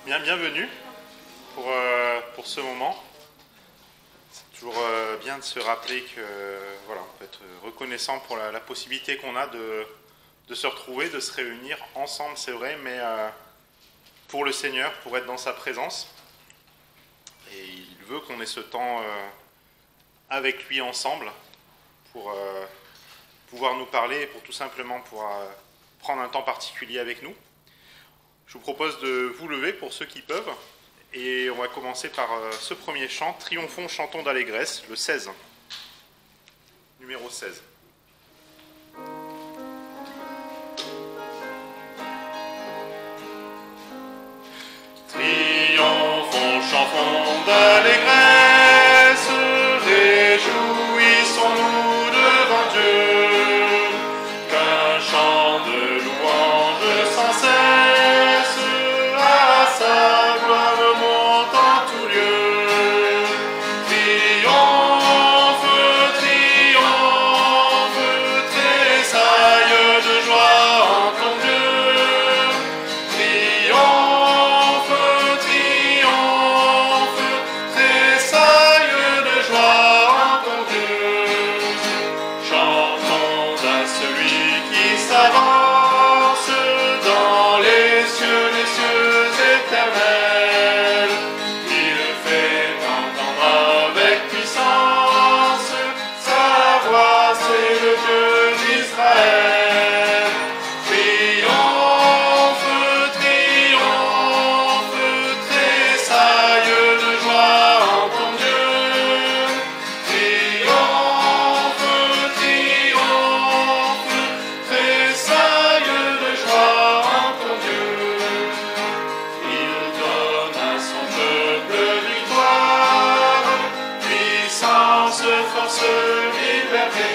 Bienvenue pour ce moment. C'est toujours bien de se rappeler que voilà, on peut être reconnaissant pour la possibilité qu'on a de se retrouver, de se réunir ensemble, c'est vrai, mais pour le Seigneur, pour être dans sa présence. Et il veut qu'on ait ce temps avec lui ensemble pour pouvoir nous parler et pour tout simplement pouvoir prendre un temps particulier avec nous. Je vous propose de vous lever pour ceux qui peuvent. Et on va commencer par ce premier chant, Triomphons, chantons d'allégresse, le 16. Numéro 16. Triomphons, chantons d'allégresse, réjouissons-nous devant Dieu, qu'un chant de louange sans cesse à sa gloire monte en tout lieu. Triomphe, triomphe, tressaille de joie en ton Dieu. Triomphe, triomphe, tressaille de joie en ton Dieu. Chantons à celui qui s'avance dans les cieux éternels. Il fait entendre avec puissance sa voix, c'est le Dieu d'Israël. Triomphe, triomphe, tressaille de joie en ton Dieu. Triomphe, triomphe, tressaille de joie en ton Dieu. Il donne à son peuple victoire, puissance, force, liberté.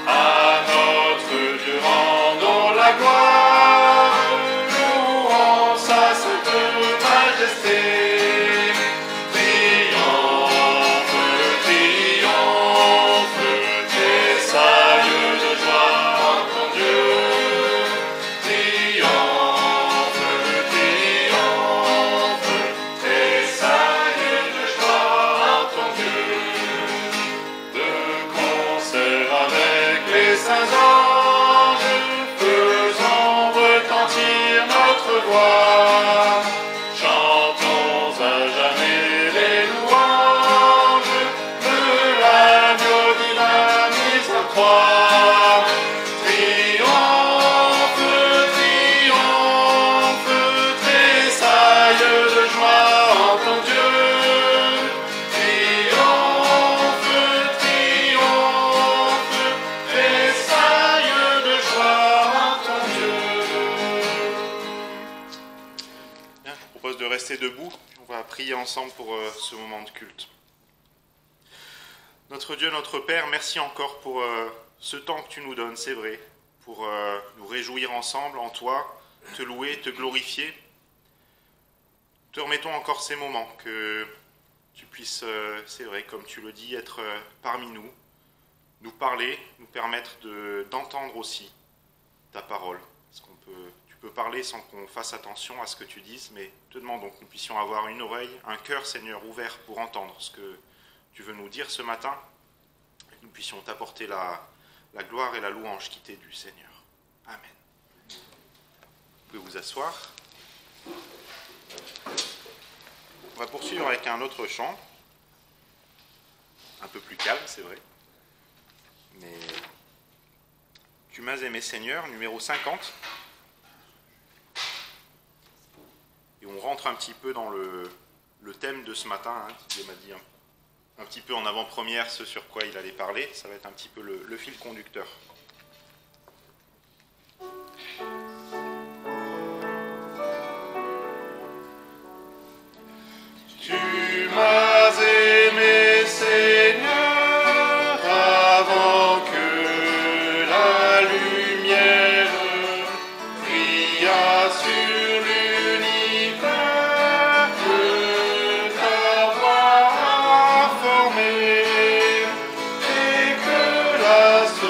À notre Dieu rendons la gloire, louons sa sainte majesté. Triomphe, triomphe, tressaille de joie en ton Dieu. Triomphe, triomphe, tressaille de joie en ton Dieu. De concert avec les saints anges, faisons retentir notre voix. Chantons à jamais les louanges de l'agneau divin mis à croix. Triomphe, triomphe, tressaille de joie en ton Dieu. Triomphe, triomphe, tressaille de joie en ton Dieu. Bien, je vous propose de rester debout. On va prier ensemble pour ce moment de culte. Notre Dieu, notre Père, merci encore pour ce temps que tu nous donnes, c'est vrai, pour nous réjouir ensemble en toi, te louer, te glorifier. Te remettons encore ces moments, que tu puisses, c'est vrai, comme tu le dis, être parmi nous parler, nous permettre d'entendre aussi ta parole. Parce tu peux parler sans qu'on fasse attention à ce que tu dises, mais te demandons que nous puissions avoir une oreille, un cœur, Seigneur, ouvert pour entendre ce que tu veux nous dire ce matin, et que nous puissions t'apporter la gloire et la louange qui t'est due, Seigneur. Amen. Vous pouvez vous asseoir. On va poursuivre avec un autre chant, un peu plus calme, c'est vrai. Mais tu m'as aimé, Seigneur, numéro 50. Et on rentre un petit peu dans le thème de ce matin, hein, qui m'a dit un petit peu en avant-première ce sur quoi il allait parler. Ça va être un petit peu le fil conducteur. Tu m'as aimé, Seigneur, avant que la lumière brillât sur l'univers, que ta voix a formé et que l'astre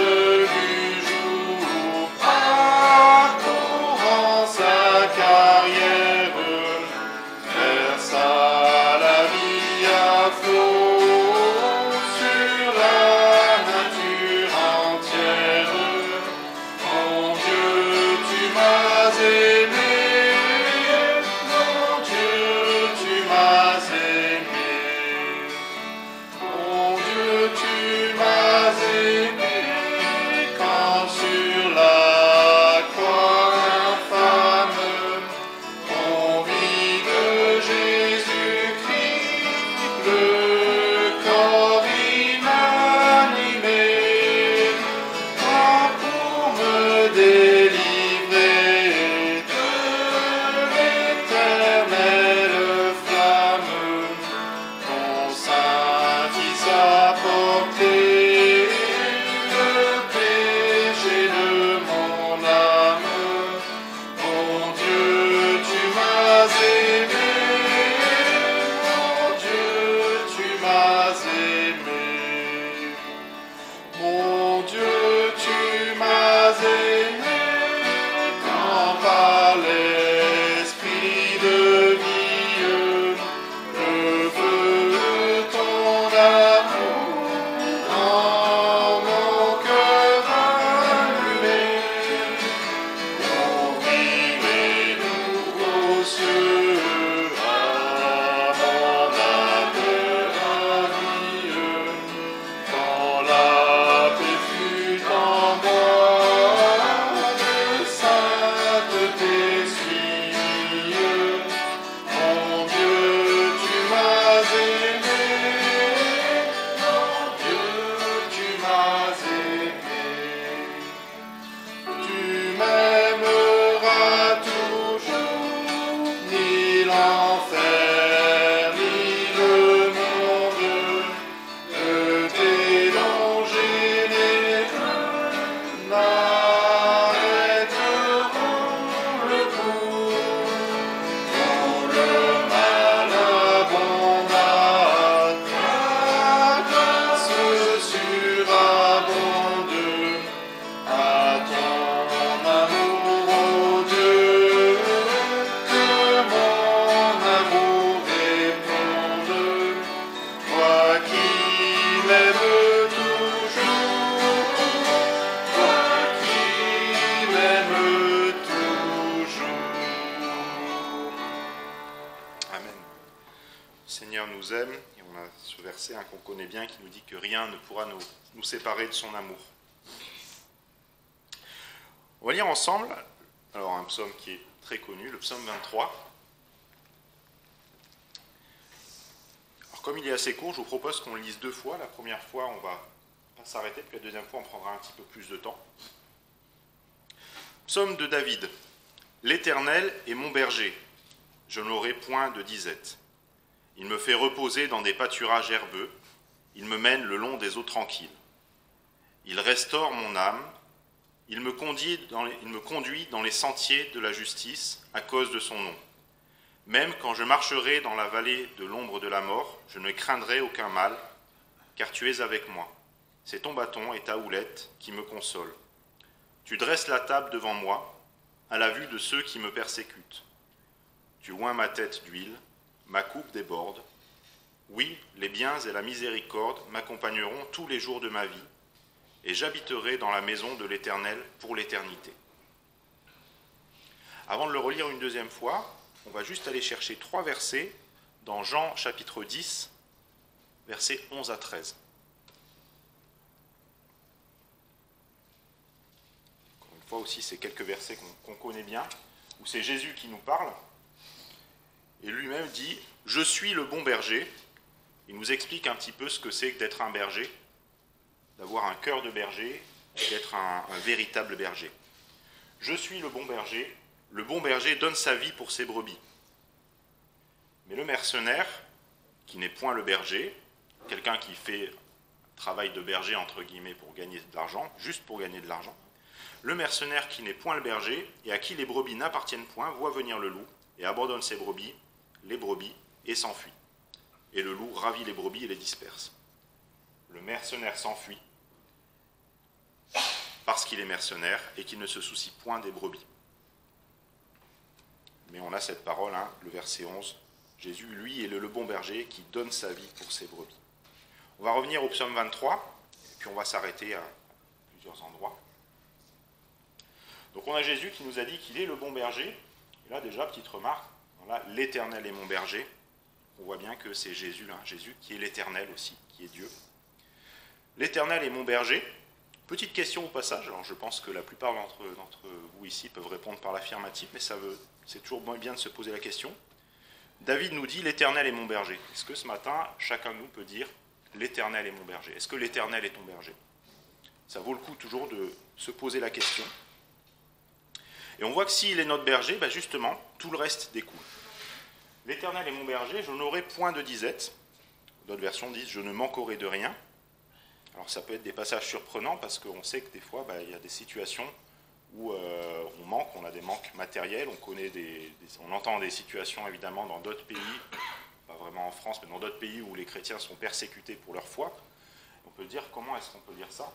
Seigneur nous aime, et on a ce verset qu'on connaît bien qui nous dit que rien ne pourra nous séparer de son amour. On va lire ensemble, alors un psaume qui est très connu, le psaume 23. Alors comme il est assez court, je vous propose qu'on le lise 2 fois. La première fois, on va pas s'arrêter, puis la deuxième fois, on prendra un petit peu plus de temps. Psaume de David. L'Éternel est mon berger, je n'aurai point de disette. Il me fait reposer dans des pâturages herbeux, il me mène le long des eaux tranquilles. Il restaure mon âme, il me conduit dans les sentiers de la justice à cause de son nom. Même quand je marcherai dans la vallée de l'ombre de la mort, je ne craindrai aucun mal, car tu es avec moi. C'est ton bâton et ta houlette qui me consolent. Tu dresses la table devant moi, à la vue de ceux qui me persécutent. Tu oins ma tête d'huile, ma coupe déborde. Oui, les biens et la miséricorde m'accompagneront tous les jours de ma vie, et j'habiterai dans la maison de l'Éternel pour l'éternité. Avant de le relire une deuxième fois, on va juste aller chercher 3 versets dans Jean chapitre 10, versets 11 à 13. Encore une fois aussi, c'est quelques versets qu'on connaît bien, où c'est Jésus qui nous parle, et lui-même dit « Je suis le bon berger ». Il nous explique un petit peu ce que c'est que d'être un berger, d'avoir un cœur de berger, d'être un véritable berger. « Je suis le bon berger donne sa vie pour ses brebis. Mais le mercenaire, qui n'est point le berger, quelqu'un qui fait travail de berger entre guillemets pour gagner de l'argent, juste pour gagner de l'argent, le mercenaire qui n'est point le berger et à qui les brebis n'appartiennent point, voit venir le loup et abandonne ses brebis, et s'enfuit. Et le loup ravit les brebis et les disperse. Le mercenaire s'enfuit parce qu'il est mercenaire et qu'il ne se soucie point des brebis. Mais on a cette parole, le verset 11. Jésus, lui, est le bon berger qui donne sa vie pour ses brebis. On va revenir au psaume 23, et puis on va s'arrêter à plusieurs endroits. Donc on a Jésus qui nous a dit qu'il est le bon berger. Et là déjà, petite remarque, voilà, l'Éternel est mon berger. On voit bien que c'est Jésus, Jésus qui est l'Éternel aussi, qui est Dieu. L'Éternel est mon berger. Petite question au passage, alors je pense que la plupart d'entre vous ici peuvent répondre par l'affirmative, mais c'est toujours bien de se poser la question. David nous dit « L'Éternel est mon berger ». Est-ce que ce matin, chacun de nous peut dire « L'Éternel est mon berger ». Est-ce que l'Éternel est ton berger? Ça vaut le coup toujours de se poser la question. Et on voit que s'il est notre berger, justement, tout le reste découle. L'Éternel est mon berger, je n'aurai point de disette. D'autres versions disent « Je ne manquerai de rien ». Alors ça peut être des passages surprenants parce qu'on sait que des fois, il y a des situations où on manque, on a des manques matériels, on entend des situations évidemment dans d'autres pays, pas vraiment en France, mais dans d'autres pays où les chrétiens sont persécutés pour leur foi. On peut dire, comment est-ce qu'on peut dire ça?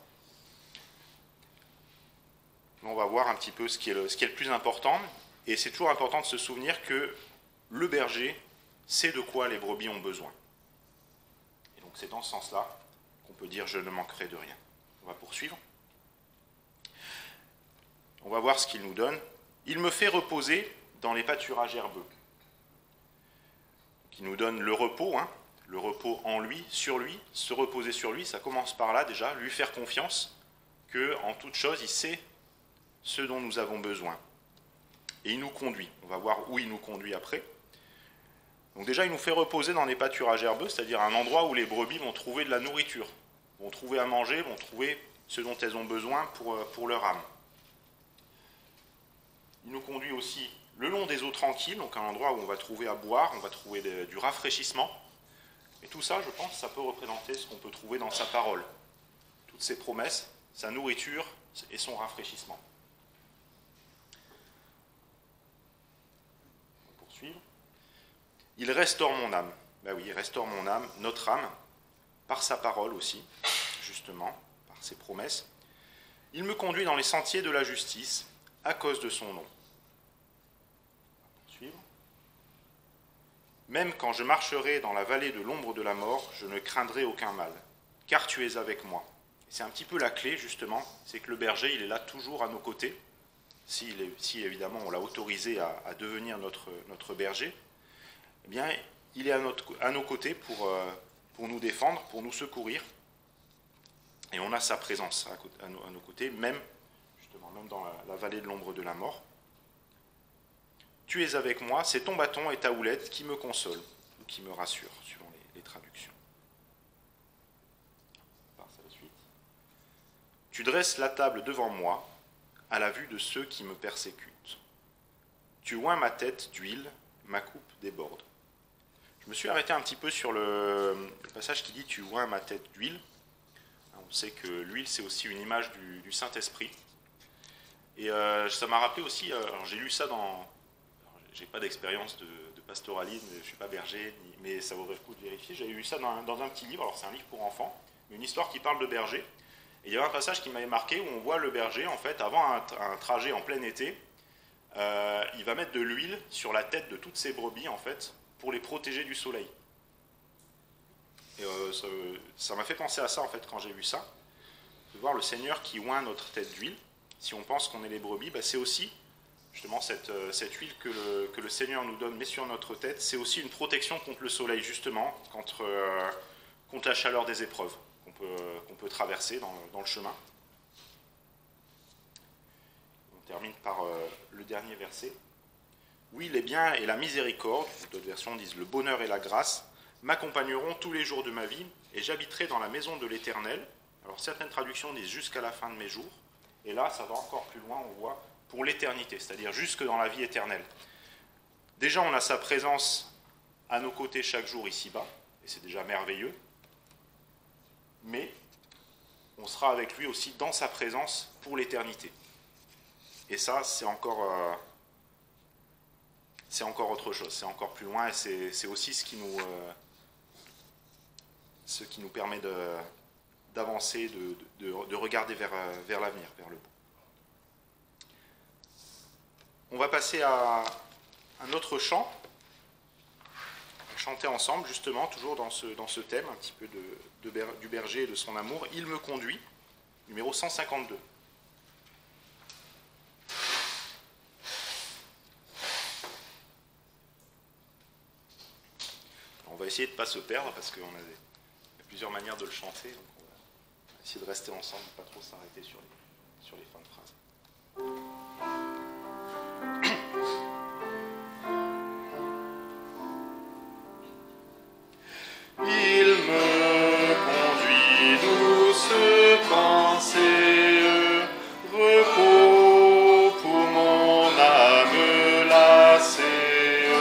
On va voir un petit peu ce qui est le plus important, et c'est toujours important de se souvenir que le berger sait de quoi les brebis ont besoin. Et donc c'est dans ce sens-là qu'on peut dire « je ne manquerai de rien ». On va poursuivre. On va voir ce qu'il nous donne. Il me fait reposer dans les pâturages herbeux. Il nous donne le repos en lui, sur lui, se reposer sur lui, ça commence par là déjà, lui faire confiance, qu'en toute chose, il sait ce dont nous avons besoin. Et il nous conduit. On va voir où il nous conduit après. Donc déjà, il nous fait reposer dans les pâturages herbeux, c'est-à-dire un endroit où les brebis vont trouver de la nourriture, vont trouver à manger, vont trouver ce dont elles ont besoin pour leur âme. Il nous conduit aussi le long des eaux tranquilles, donc un endroit où on va trouver à boire, on va trouver du rafraîchissement. Et tout ça, je pense, ça peut représenter ce qu'on peut trouver dans sa parole. Toutes ses promesses, sa nourriture et son rafraîchissement. On va poursuivre. Il restaure mon âme. Oui, il restaure mon âme, notre âme, par sa parole aussi, justement, par ses promesses. Il me conduit dans les sentiers de la justice à cause de son nom. Même quand je marcherai dans la vallée de l'ombre de la mort, je ne craindrai aucun mal, car tu es avec moi. C'est un petit peu la clé, justement, c'est que le berger, il est là toujours à nos côtés, si évidemment on l'a autorisé à devenir notre berger, eh bien, il est à nos côtés pour nous défendre, pour nous secourir. Et on a sa présence à nos côtés, même dans la vallée de l'ombre de la mort. Tu es avec moi, c'est ton bâton et ta houlette qui me consolent, ou qui me rassurent, suivant les traductions. On passe à la suite. Tu dresses la table devant moi, à la vue de ceux qui me persécutent. Tu oins ma tête d'huile, ma coupe déborde. Je me suis arrêté un petit peu sur le passage qui dit « Tu oins ma tête d'huile ». On sait que l'huile, c'est aussi une image du Saint-Esprit. Et ça m'a rappelé aussi, alors j'ai lu ça j'ai pas d'expérience de pastoralisme, je suis pas berger, mais ça vaudrait le coup de vérifier. J'avais lu ça dans un petit livre, alors c'est un livre pour enfants, une histoire qui parle de berger. Et il y avait un passage qui m'avait marqué où on voit le berger, en fait, avant un trajet en plein été, il va mettre de l'huile sur la tête de toutes ses brebis, en fait, pour les protéger du soleil. Et ça m'a fait penser à ça, en fait, quand j'ai vu ça, de voir le Seigneur qui oint notre tête d'huile. Si on pense qu'on est les brebis, c'est aussi, justement, cette huile que le Seigneur nous donne, met sur notre tête, c'est aussi une protection contre le soleil, justement, contre la chaleur des épreuves qu'on peut traverser dans le chemin. On termine par le dernier verset. Oui, les biens et la miséricorde, d'autres versions disent le bonheur et la grâce, m'accompagneront tous les jours de ma vie, et j'habiterai dans la maison de l'Éternel. Alors certaines traductions disent jusqu'à la fin de mes jours, et là ça va encore plus loin, on voit pour l'éternité, c'est-à-dire jusque dans la vie éternelle. Déjà on a sa présence à nos côtés chaque jour ici-bas, et c'est déjà merveilleux, mais on sera avec lui aussi dans sa présence pour l'éternité. Et ça c'est encore autre chose, c'est encore plus loin, et c'est aussi ce qui nous permet d'avancer, de regarder vers l'avenir, vers le bout. On va passer à un autre chant, chanter ensemble justement, toujours dans ce thème, un petit peu du berger et de son amour. Il me conduit, numéro 152. On va essayer de ne pas se perdre parce qu'il y a plusieurs manières de le chanter, donc on va essayer de rester ensemble, de ne pas trop s'arrêter sur les fins de phrases. Il me conduit douce pensée, repos pour mon âme lassée,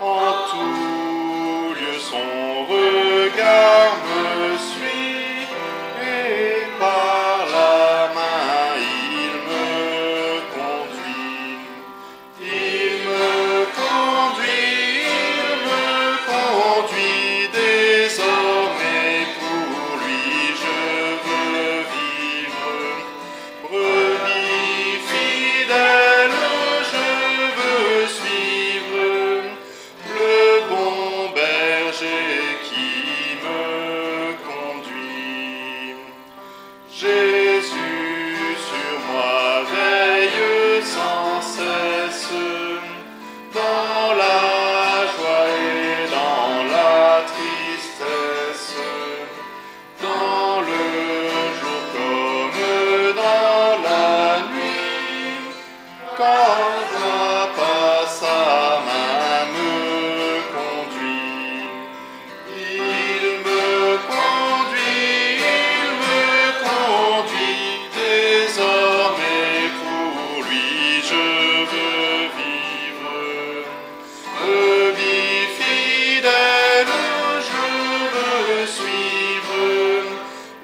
en tout lieu son regard me suit, et par la main il me conduit. Il me conduit désormais, pour lui je veux vivre. Brebis fidèle, je veux suivre le bon berger qui me conduit. Jésus sur moi veille sans cesse, dans la joie et dans la tristesse, dans le jour comme dans la nuit, quand pas sa main me conduit. Il me conduit désormais, pour lui je veux vivre. Brebis fidèle, je veux suivre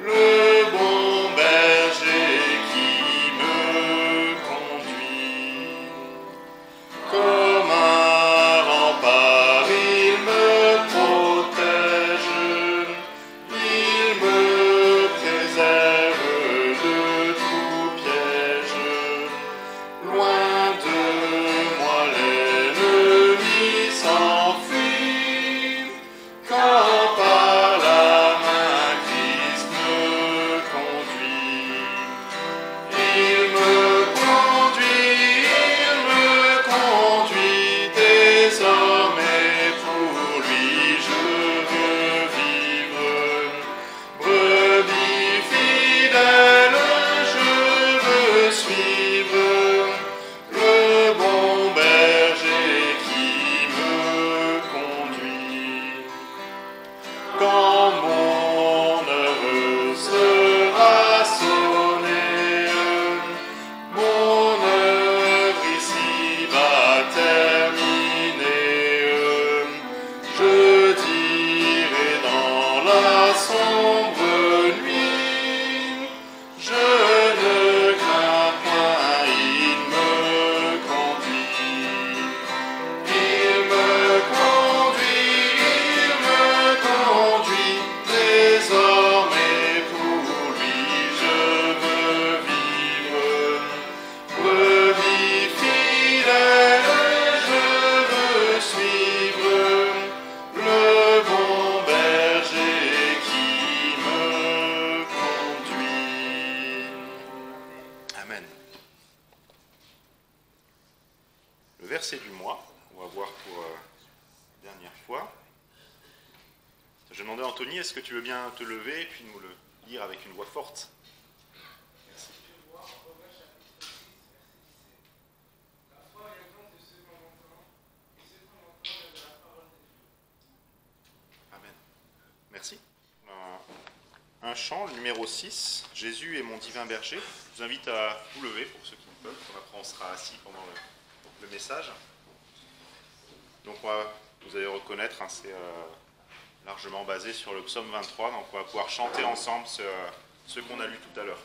le bon berger qui me conduit. Comme un rempart, il me protège, il me préserve de tout piège. Loin de moi l'ennemi s'enfuit, quand par la main Christ me conduit. Il me conduit verset du mois. On va voir pour la dernière fois. Je demandais à Anthony, est-ce que tu veux bien te lever et puis nous le lire avec une voix forte? Merci. Amen. Merci. Un chant, le numéro 6, Jésus est mon divin berger. Je vous invite à vous lever pour ceux qui le peuvent. Après, on sera assis pendant le message. Donc, vous allez reconnaître, hein, c'est largement basé sur le psaume 23. Donc, on va pouvoir chanter ensemble ce qu'on a lu tout à l'heure.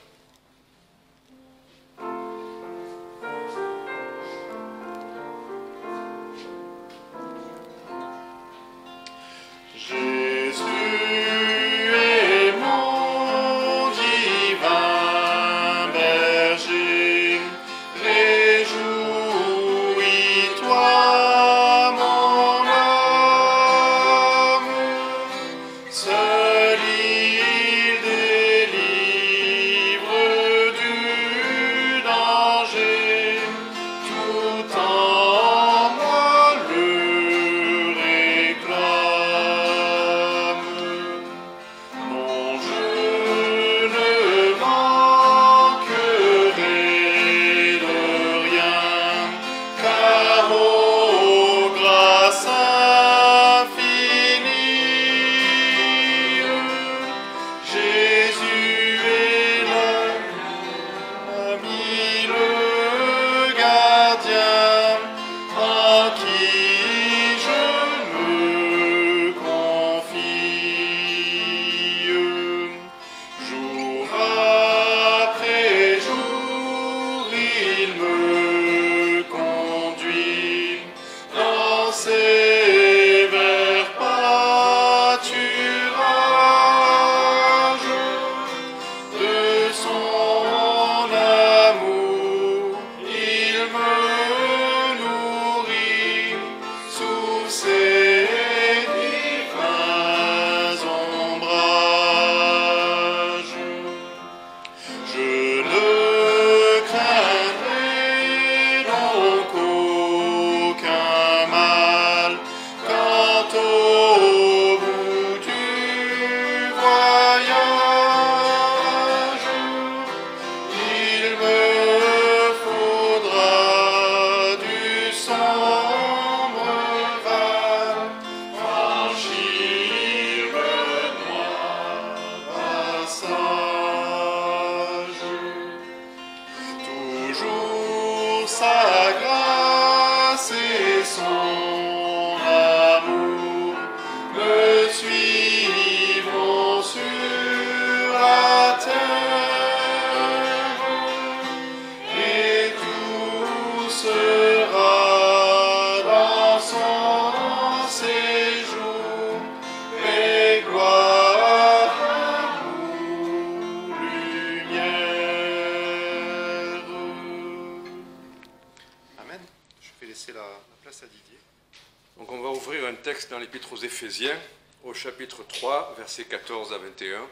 Donc on va ouvrir un texte dans l'Épître aux Éphésiens, au chapitre 3, versets 14 à 21.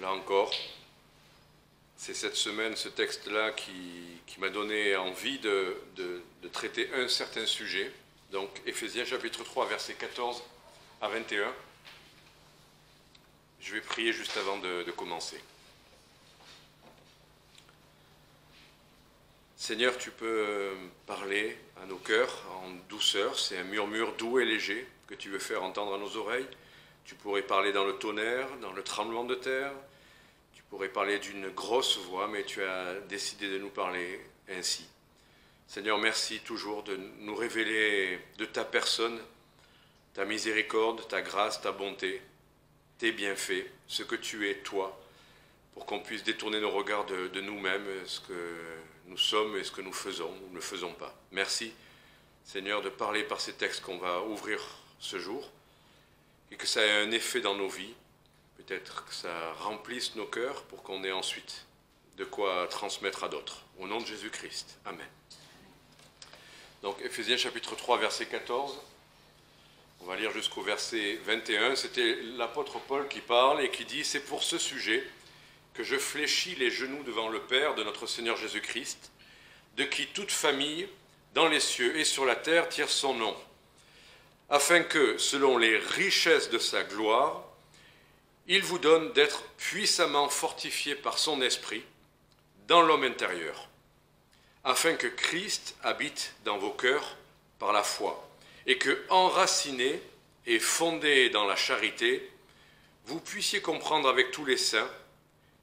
Là encore, c'est cette semaine, ce texte-là qui m'a donné envie de traiter un certain sujet. Donc Éphésiens chapitre 3, versets 14 à 21. Je vais prier juste avant de commencer. Seigneur, tu peux parler à nos cœurs en douceur, c'est un murmure doux et léger que tu veux faire entendre à nos oreilles. Tu pourrais parler dans le tonnerre, dans le tremblement de terre, tu pourrais parler d'une grosse voix, mais tu as décidé de nous parler ainsi. Seigneur, merci toujours de nous révéler de ta personne, ta miséricorde, ta grâce, ta bonté, tes bienfaits, ce que tu es toi, pour qu'on puisse détourner nos regards de nous-mêmes, ce que nous sommes et ce que nous faisons ou ne faisons pas. Merci, Seigneur, de parler par ces textes qu'on va ouvrir ce jour et que ça ait un effet dans nos vies, peut-être que ça remplisse nos cœurs pour qu'on ait ensuite de quoi transmettre à d'autres. Au nom de Jésus-Christ. Amen. Donc, Éphésiens chapitre 3, verset 14. On va lire jusqu'au verset 21. C'était l'apôtre Paul qui parle et qui dit « C'est pour ce sujet que je fléchis les genoux devant le Père de notre Seigneur Jésus-Christ, de qui toute famille, dans les cieux et sur la terre tire son nom, afin que, selon les richesses de sa gloire, il vous donne d'être puissamment fortifiés par son esprit dans l'homme intérieur, afin que Christ habite dans vos cœurs par la foi, et que, enracinés et fondés dans la charité, vous puissiez comprendre avec tous les saints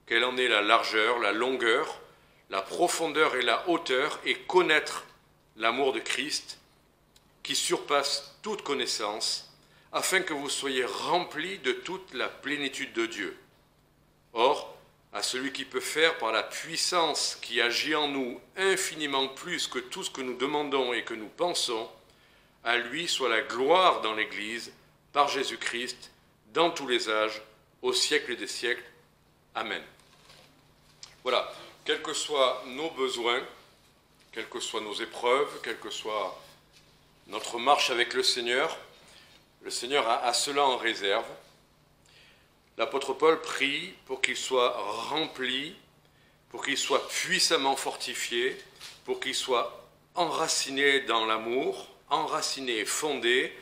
quelle en est la largeur, la longueur, la profondeur et la hauteur, et connaître l'amour de Christ qui surpasse toute connaissance, afin que vous soyez remplis de toute la plénitude de Dieu. Or, à celui qui peut faire par la puissance qui agit en nous infiniment plus que tout ce que nous demandons et que nous pensons, à lui soit la gloire dans l'Église, par Jésus-Christ, dans tous les âges, au siècle des siècles. Amen. Voilà, quels que soient nos besoins, quelles que soient nos épreuves, quelle que soit notre marche avec le Seigneur a cela en réserve. L'apôtre Paul prie pour qu'il soit rempli, pour qu'il soit puissamment fortifié, pour qu'il soit enraciné dans l'amour, enraciné et fondé,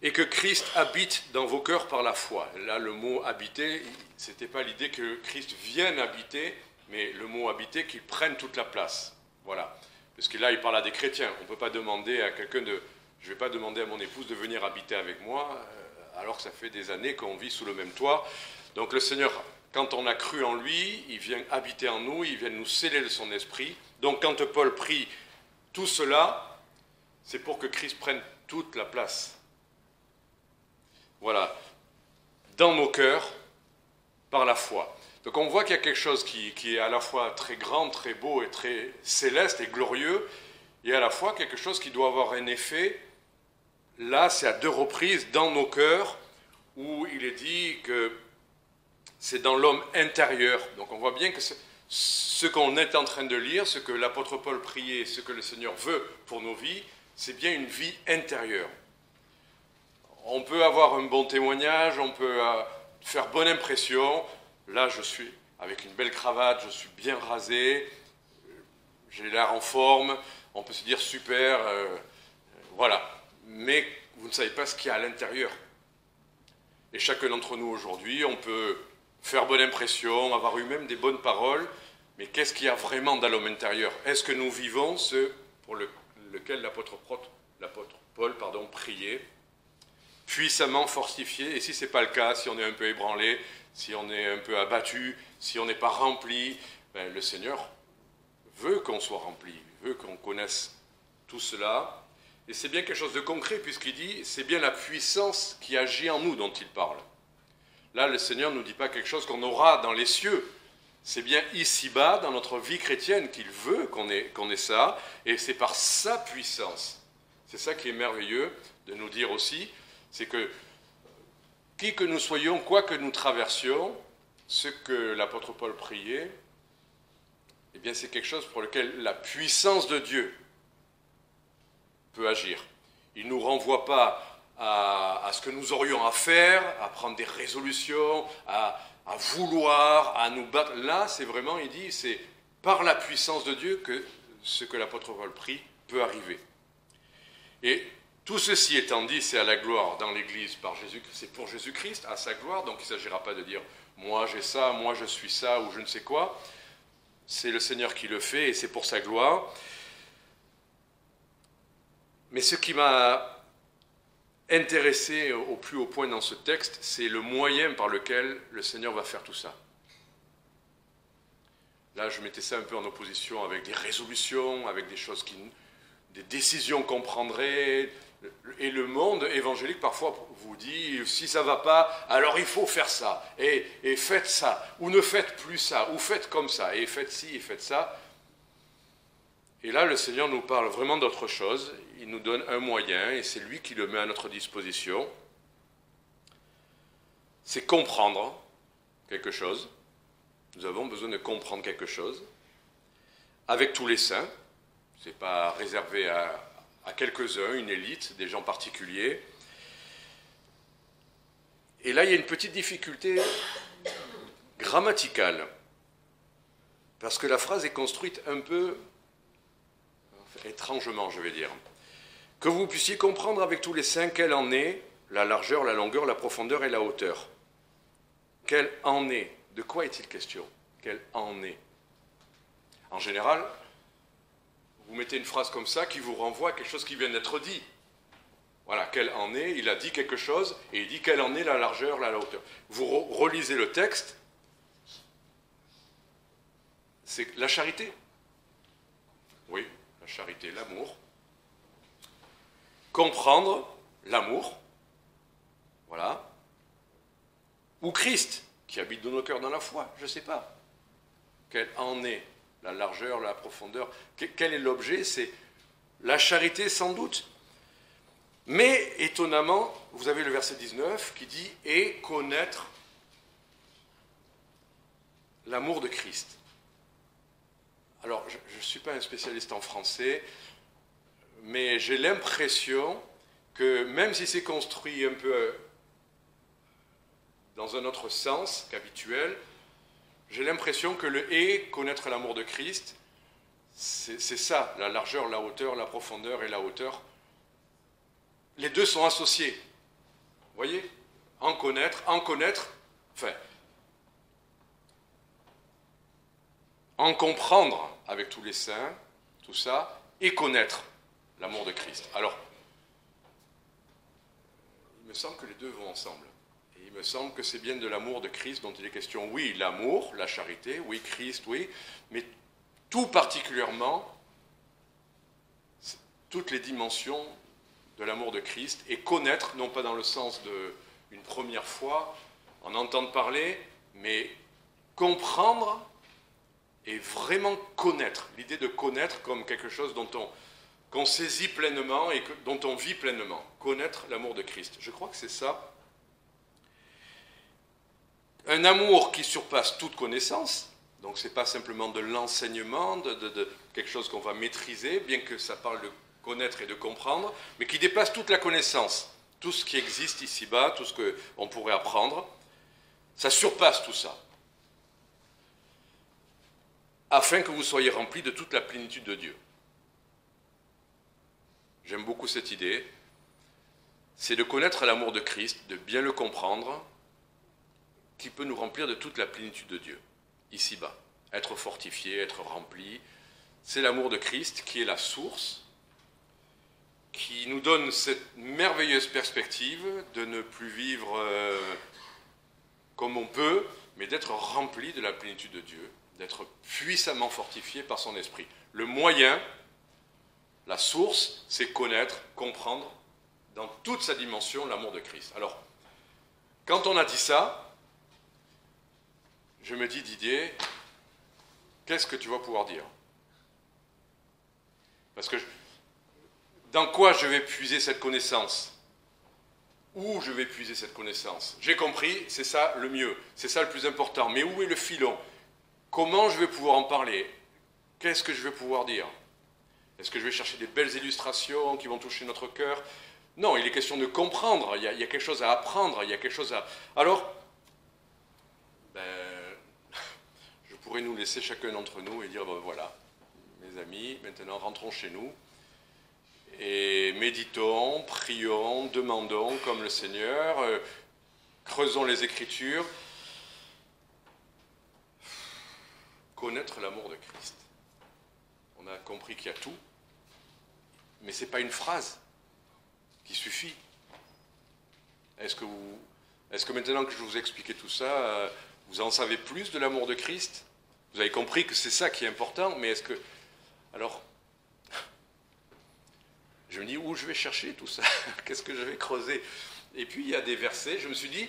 et que Christ habite dans vos cœurs par la foi. Là, le mot « habiter », ce n'était pas l'idée que Christ vienne habiter, mais le mot « habiter », qu'il prenne toute la place. Voilà. Parce que là, il parle à des chrétiens. On ne peut pas demander à quelqu'un de... Je ne vais pas demander à mon épouse de venir habiter avec moi, alors que ça fait des années qu'on vit sous le même toit. Donc le Seigneur, quand on a cru en lui, il vient habiter en nous, il vient nous sceller de son esprit. Donc quand Paul prie tout cela, c'est pour que Christ prenne toute la place. Voilà. Dans nos cœurs, par la foi. Donc on voit qu'il y a quelque chose qui est à la fois très grand, très beau et très céleste et glorieux, et à la fois quelque chose qui doit avoir un effet. Là, c'est à 2 reprises dans nos cœurs, où il est dit que c'est dans l'homme intérieur. Donc on voit bien que ce qu'on est en train de lire, ce que l'apôtre Paul priait, ce que le Seigneur veut pour nos vies, c'est bien une vie intérieure. On peut avoir un bon témoignage, on peut faire bonne impression. Là, je suis avec une belle cravate, je suis bien rasé, j'ai l'air en forme, on peut se dire super, voilà. Mais vous ne savez pas ce qu'il y a à l'intérieur. Et chacun d'entre nous aujourd'hui, on peut faire bonne impression, avoir eu même des bonnes paroles, mais qu'est-ce qu'il y a vraiment dans l'homme intérieur? Est-ce que nous vivons ce pour lequel l'apôtre Paul priait, puissamment fortifié? Et si ce n'est pas le cas, si on est un peu ébranlé, si on est un peu abattu, si on n'est pas rempli, ben, le Seigneur veut qu'on soit rempli, veut qu'on connaisse tout cela. Et c'est bien quelque chose de concret, puisqu'il dit, c'est bien la puissance qui agit en nous dont il parle. Là, le Seigneur ne nous dit pas quelque chose qu'on aura dans les cieux. C'est bien ici-bas, dans notre vie chrétienne, qu'il veut qu'on ait ça, et c'est par sa puissance. C'est ça qui est merveilleux de nous dire aussi, c'est que qui que nous soyons, quoi que nous traversions, ce que l'apôtre Paul priait, eh bien c'est quelque chose pour lequel la puissance de Dieu peut agir. Il ne nous renvoie pas à ce que nous aurions à faire, à prendre des résolutions, à vouloir, à nous battre. Là, c'est vraiment, il dit, c'est par la puissance de Dieu que ce que l'apôtre Paul prie peut arriver. Et tout ceci étant dit, c'est à la gloire dans l'Église par Jésus, c'est pour Jésus-Christ, à sa gloire, donc il ne s'agira pas de dire « moi j'ai ça, moi je suis ça » ou je ne sais quoi. C'est le Seigneur qui le fait et c'est pour sa gloire. Mais ce qui m'a intéressé au plus haut point dans ce texte, c'est le moyen par lequel le Seigneur va faire tout ça. Là, je mettais ça un peu en opposition avec des résolutions, avec des choses des décisions qu'on prendrait. Et le monde évangélique parfois vous dit, si ça ne va pas, alors il faut faire ça, et faites ça, ou ne faites plus ça, ou faites comme ça, et faites ci, et faites ça. Et là, le Seigneur nous parle vraiment d'autre chose. Il nous donne un moyen, et c'est lui qui le met à notre disposition. C'est comprendre quelque chose. Nous avons besoin de comprendre quelque chose. Avec tous les saints. Ce n'est pas réservé à quelques-uns, une élite, des gens particuliers. Et là, il y a une petite difficulté grammaticale. Parce que la phrase est construite un peu... étrangement, je vais dire. Que vous puissiez comprendre avec tous les saints quelle en est la largeur, la longueur, la profondeur et la hauteur. Quelle en est? De quoi est-il question? Quelle en est? En général, vous mettez une phrase comme ça qui vous renvoie à quelque chose qui vient d'être dit. Voilà, quelle en est? Il a dit quelque chose et il dit quelle en est la largeur, la hauteur. Vous relisez le texte, c'est la charité. Oui, la charité, l'amour. Comprendre l'amour, voilà. Ou Christ, qui habite dans nos cœurs dans la foi, je ne sais pas. Quelle en est la largeur, la profondeur? Quel est l'objet? C'est la charité sans doute. Mais étonnamment, vous avez le verset 19 qui dit « et connaître l'amour de Christ ». Alors, je ne suis pas un spécialiste en français, mais j'ai l'impression que même si c'est construit un peu dans un autre sens qu'habituel, j'ai l'impression que le « et », connaître l'amour de Christ, c'est ça, la largeur, la hauteur, la profondeur et la hauteur. Les deux sont associés. Vous voyez? En connaître, enfin, en comprendre avec tous les saints, tout ça, et connaître l'amour de Christ. Alors, il me semble que les deux vont ensemble. Et il me semble que c'est bien de l'amour de Christ dont il est question. Oui, l'amour, la charité, oui, Christ, oui, mais tout particulièrement, toutes les dimensions de l'amour de Christ, et connaître, non pas dans le sens d'une première fois, en entendre parler, mais comprendre et vraiment connaître. L'idée de connaître comme quelque chose qu'on saisit pleinement et dont on vit pleinement. Connaître l'amour de Christ. Je crois que c'est ça. Un amour qui surpasse toute connaissance. Donc ce n'est pas simplement de l'enseignement, de quelque chose qu'on va maîtriser, bien que ça parle de connaître et de comprendre, mais qui dépasse toute la connaissance. Tout ce qui existe ici-bas, tout ce qu'on pourrait apprendre, ça surpasse tout ça. Afin que vous soyez remplis de toute la plénitude de Dieu. J'aime beaucoup cette idée. C'est de connaître l'amour de Christ, de bien le comprendre, qui peut nous remplir de toute la plénitude de Dieu, ici-bas. Être fortifié, être rempli. C'est l'amour de Christ qui est la source, qui nous donne cette merveilleuse perspective de ne plus vivre comme on peut, mais d'être rempli de la plénitude de Dieu, d'être puissamment fortifié par son esprit. Le moyen, la source, c'est connaître, comprendre, dans toute sa dimension, l'amour de Christ. Alors, quand on a dit ça, je me dis, Didier, qu'est-ce que tu vas pouvoir dire? Parce que dans quoi je vais puiser cette connaissance? Où je vais puiser cette connaissance? J'ai compris, c'est ça le mieux, c'est ça le plus important. Mais où est le filon? Comment je vais pouvoir en parler? Qu'est-ce que je vais pouvoir dire? Est-ce que je vais chercher des belles illustrations qui vont toucher notre cœur? Non, il est question de comprendre, il y a quelque chose à apprendre, il y a quelque chose à... Alors, je pourrais nous laisser chacun d'entre nous et dire, voilà, mes amis, maintenant rentrons chez nous. Et méditons, prions, demandons comme le Seigneur, creusons les Écritures, connaître l'amour de Christ. On a compris qu'il y a tout, mais ce n'est pas une phrase qui suffit. Est-ce que maintenant que je vous ai expliqué tout ça, vous en savez plus de l'amour de Christ? Vous avez compris que c'est ça qui est important, mais est-ce que... Alors... Je me dis, où je vais chercher tout ça? Qu'est-ce que je vais creuser? Et puis, il y a des versets, je me suis dit,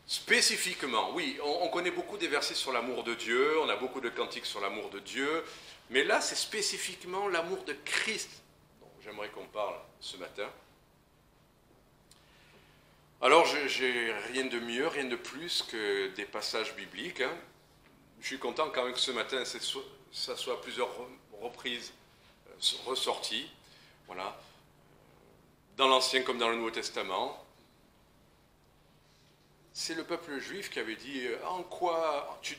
spécifiquement, oui, on connaît beaucoup des versets sur l'amour de Dieu, on a beaucoup de cantiques sur l'amour de Dieu, mais là, c'est spécifiquement l'amour de Christ dont j'aimerais qu'on parle ce matin. Alors, j'ai rien de mieux, rien de plus que des passages bibliques. Hein. Je suis content quand même que ce matin, ça soit à plusieurs reprises ressorti. Voilà. Dans l'Ancien comme dans le Nouveau Testament. C'est le peuple juif qui avait dit « En quoi tu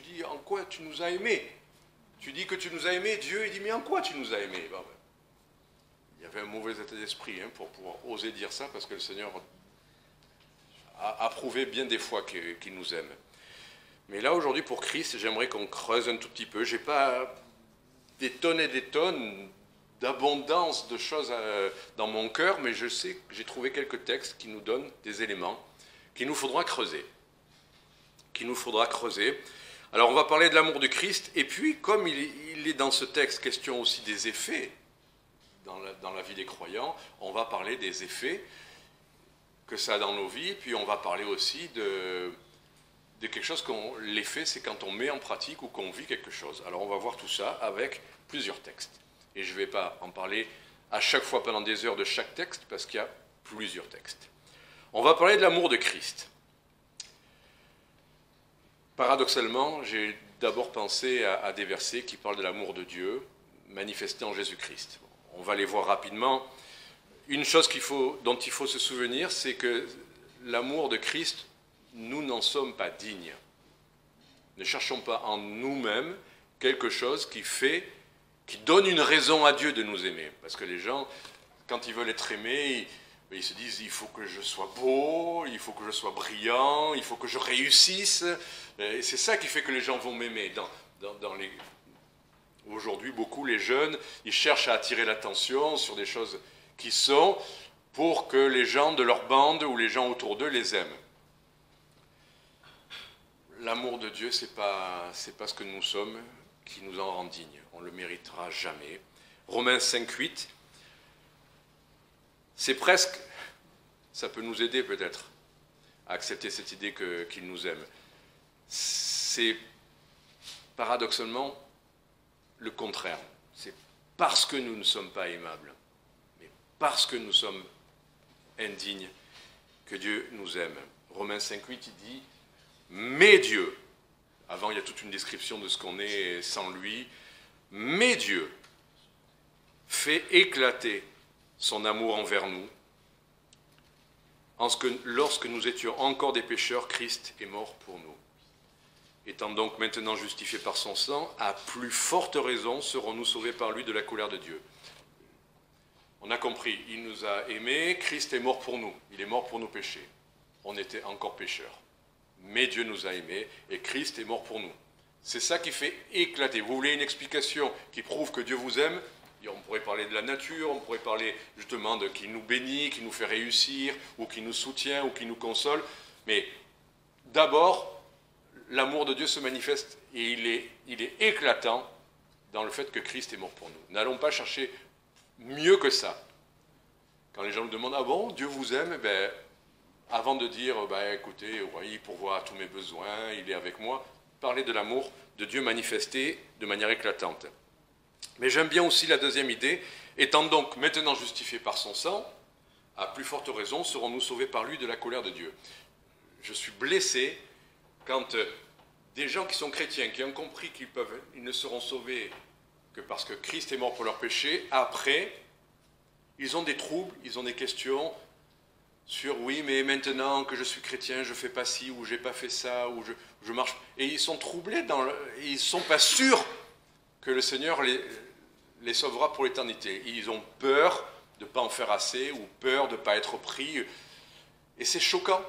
nous as aimés ?» Tu dis que tu nous as aimés, Dieu, il dit « Mais en quoi tu nous as aimés ?» il y avait un mauvais état d'esprit pour pouvoir oser dire ça, parce que le Seigneur a approuvé bien des fois qu'il nous aime. Mais là, aujourd'hui, pour Christ, j'aimerais qu'on creuse un tout petit peu. Je n'ai pas des tonnes et des tonnes d'abondance de choses dans mon cœur, mais je sais que j'ai trouvé quelques textes qui nous donnent des éléments qu'il nous faudra creuser. Alors, on va parler de l'amour de Christ, et puis, comme il est dans ce texte question aussi des effets dans la vie des croyants, on va parler des effets que ça a dans nos vies, puis on va parler aussi de quelque chose l'effet, c'est quand on met en pratique ou qu'on vit quelque chose. Alors, on va voir tout ça avec plusieurs textes. Et je ne vais pas en parler à chaque fois pendant des heures de chaque texte, parce qu'il y a plusieurs textes. On va parler de l'amour de Christ. Paradoxalement, j'ai d'abord pensé à des versets qui parlent de l'amour de Dieu, manifesté en Jésus-Christ. On va les voir rapidement. Une chose dont il faut se souvenir, c'est que l'amour de Christ, nous n'en sommes pas dignes. Ne cherchons pas en nous-mêmes quelque chose qui donne une raison à Dieu de nous aimer. Parce que les gens, quand ils veulent être aimés, ils se disent, il faut que je sois beau, il faut que je sois brillant, il faut que je réussisse. Et c'est ça qui fait que les gens vont m'aimer. Aujourd'hui, beaucoup, les jeunes, ils cherchent à attirer l'attention sur des choses qui sont pour que les gens de leur bande ou les gens autour d'eux les aiment. L'amour de Dieu, c'est pas ce que nous sommes qui nous en rend dignes. On ne le méritera jamais. Romains 5,8, c'est presque, ça peut nous aider peut-être à accepter cette idée qu'il nous aime. C'est paradoxalement le contraire. C'est parce que nous ne sommes pas aimables, mais parce que nous sommes indignes, que Dieu nous aime. Romains 5,8, il dit « Mais Dieu », avant il y a toute une description de ce qu'on est sans lui, « Mais Dieu fait éclater son amour envers nous, en ce que lorsque nous étions encore des pécheurs, Christ est mort pour nous. Étant donc maintenant justifiés par son sang, à plus forte raison serons-nous sauvés par lui de la colère de Dieu. » On a compris, il nous a aimés, Christ est mort pour nous, il est mort pour nos péchés. On était encore pécheurs. Mais Dieu nous a aimés et Christ est mort pour nous. C'est ça qui fait éclater. Vous voulez une explication qui prouve que Dieu vous aime ? On pourrait parler de la nature, on pourrait parler justement de qui nous bénit, qui nous fait réussir, ou qui nous soutient, ou qui nous console. Mais d'abord, l'amour de Dieu se manifeste et il est éclatant dans le fait que Christ est mort pour nous. N'allons pas chercher mieux que ça. Quand les gens nous demandent « Ah bon, Dieu vous aime ?» avant de dire « Écoutez, oui, il pourvoit à tous mes besoins, il est avec moi », parler de l'amour de Dieu manifesté de manière éclatante. Mais j'aime bien aussi la deuxième idée, étant donc maintenant justifiés par son sang, à plus forte raison serons-nous sauvés par lui de la colère de Dieu. Je suis blessé quand des gens qui sont chrétiens, qui ont compris qu'ils ne seront sauvés que parce que Christ est mort pour leurs péchés, après, ils ont des troubles, ils ont des questions sur oui, mais maintenant que je suis chrétien, je ne fais pas ci, ou je n'ai pas fait ça, ou je marche. Et ils sont troublés, ils ne sont pas sûrs que le Seigneur les sauvera pour l'éternité. Ils ont peur de ne pas en faire assez, ou peur de ne pas être pris. Et c'est choquant.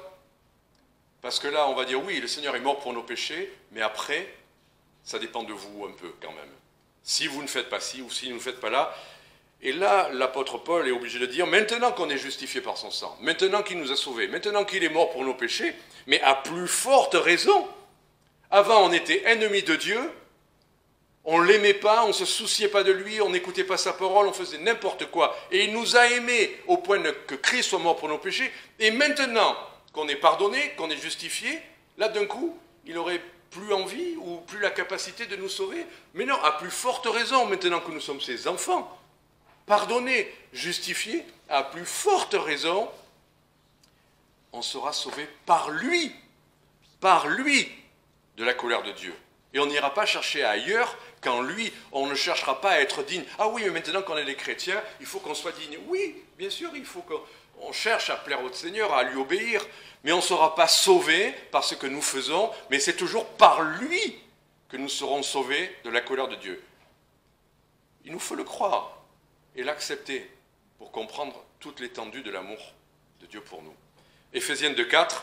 Parce que là, on va dire, oui, le Seigneur est mort pour nos péchés, mais après, ça dépend de vous un peu quand même. Si vous ne faites pas ci, ou si vous ne faites pas là. Et là, l'apôtre Paul est obligé de dire, maintenant qu'on est justifié par son sang, maintenant qu'il nous a sauvés, maintenant qu'il est mort pour nos péchés, mais à plus forte raison. Avant, on était ennemis de Dieu, on ne l'aimait pas, on ne se souciait pas de lui, on n'écoutait pas sa parole, on faisait n'importe quoi. Et il nous a aimés au point que Christ soit mort pour nos péchés. Et maintenant qu'on est pardonné, qu'on est justifié, là d'un coup, il n'aurait plus envie ou plus la capacité de nous sauver. Mais non, à plus forte raison, maintenant que nous sommes ses enfants, pardonnés, justifiés, à plus forte raison, on sera sauvé par lui de la colère de Dieu. Et on n'ira pas chercher ailleurs qu'en lui, on ne cherchera pas à être digne. Ah oui, mais maintenant qu'on est des chrétiens, il faut qu'on soit digne. Oui, bien sûr, il faut qu'on cherche à plaire au Seigneur, à lui obéir, mais on ne sera pas sauvé par ce que nous faisons, mais c'est toujours par lui que nous serons sauvés de la colère de Dieu. Il nous faut le croire et l'accepter. pour comprendre toute l'étendue de l'amour de Dieu pour nous. Éphésiens 2,4.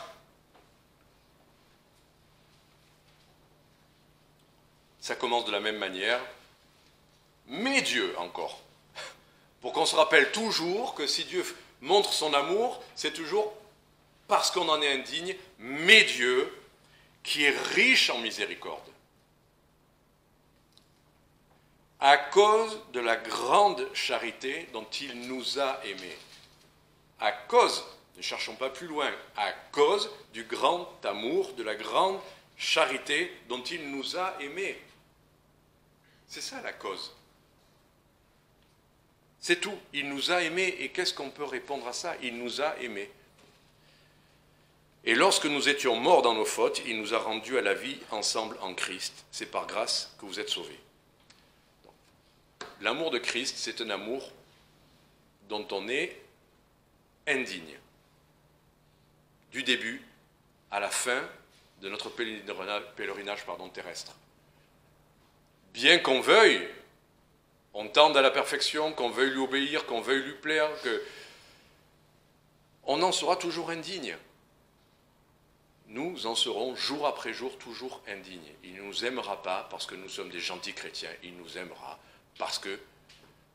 Ça commence de la même manière. Mais Dieu, encore. Pour qu'on se rappelle toujours que si Dieu montre son amour, c'est toujours parce qu'on en est indigne, mais Dieu, qui est riche en miséricorde, à cause de la grande charité dont il nous a aimés. À cause, ne cherchons pas plus loin, à cause du grand amour, de la grande charité dont il nous a aimés. C'est ça la cause. C'est tout. Il nous a aimés. Et qu'est-ce qu'on peut répondre à ça? Il nous a aimés. Et lorsque nous étions morts dans nos fautes, il nous a rendus à la vie ensemble en Christ. C'est par grâce que vous êtes sauvés. L'amour de Christ, c'est un amour dont on est indigne. Du début à la fin de notre pèlerinage terrestre. Bien qu'on veuille, on tende à la perfection, qu'on veuille lui obéir, qu'on veuille lui plaire, on en sera toujours indigne. Nous en serons jour après jour toujours indignes. Il ne nous aimera pas parce que nous sommes des gentils chrétiens, il nous aimera parce que,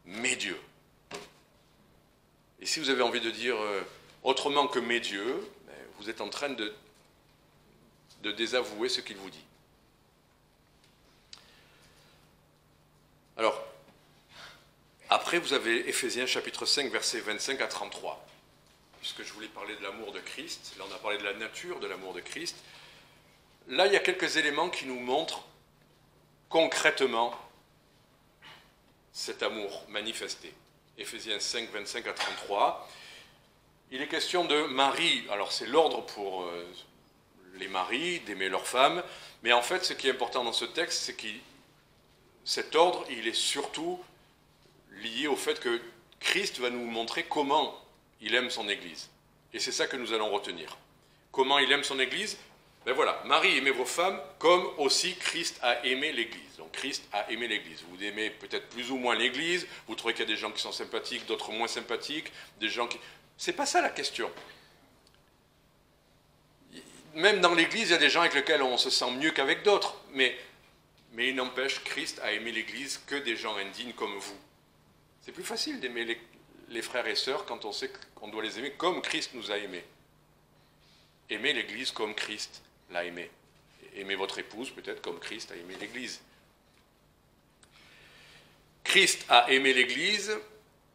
mais Dieu. Et si vous avez envie de dire autrement que mais Dieu, vous êtes en train de désavouer ce qu'il vous dit. Alors, après vous avez Éphésiens chapitre 5, versets 25 à 33. Puisque je voulais parler de l'amour de Christ, là on a parlé de la nature de l'amour de Christ. Là, il y a quelques éléments qui nous montrent concrètement cet amour manifesté. Éphésiens 5, 25 à 33. Il est question de Marie. Alors c'est l'ordre pour les maris d'aimer leurs femmes. Mais en fait, ce qui est important dans ce texte, c'est que cet ordre, il est surtout lié au fait que Christ va nous montrer comment il aime son Église. Et c'est ça que nous allons retenir. Comment il aime son Église? Ben voilà, Marie, aimez vos femmes comme aussi Christ a aimé l'Église. Donc Christ a aimé l'Église. Vous aimez peut-être plus ou moins l'Église, vous trouvez qu'il y a des gens qui sont sympathiques, d'autres moins sympathiques, des gens qui... C'est pas ça la question. Même dans l'Église, il y a des gens avec lesquels on se sent mieux qu'avec d'autres, mais il n'empêche, Christ a aimé l'Église que des gens indignes comme vous. C'est plus facile d'aimer les frères et sœurs quand on sait qu'on doit les aimer comme Christ nous a aimés. Aimez l'Église comme Christ l'a aimé. Aimez votre épouse peut-être comme Christ a aimé l'Église. Christ a aimé l'Église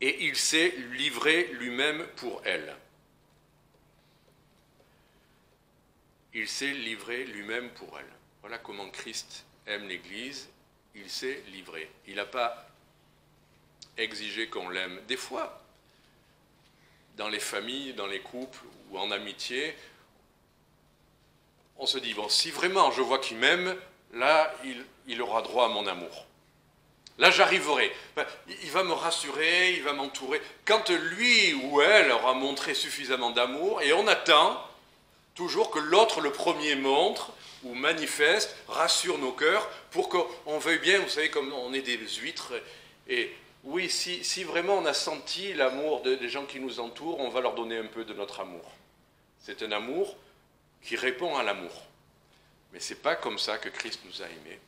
et il s'est livré lui-même pour elle. Il s'est livré lui-même pour elle. Voilà comment Christ aime l'Église, il s'est livré. Il n'a pas exigé qu'on l'aime. Des fois, dans les familles, dans les couples ou en amitié, on se dit, bon, si vraiment je vois qu'il m'aime, là, il aura droit à mon amour. Là, j'arriverai. Il va me rassurer, il va m'entourer. Quand lui ou elle aura montré suffisamment d'amour, et on attend toujours que l'autre, le premier, montre ou manifeste, rassure nos cœurs, pour qu'on veuille bien, vous savez, comme on est des huîtres, et oui, si vraiment on a senti l'amour des gens qui nous entourent, on va leur donner un peu de notre amour. C'est un amour qui répond à l'amour. Mais ce n'est pas comme ça que Christ nous a aimés.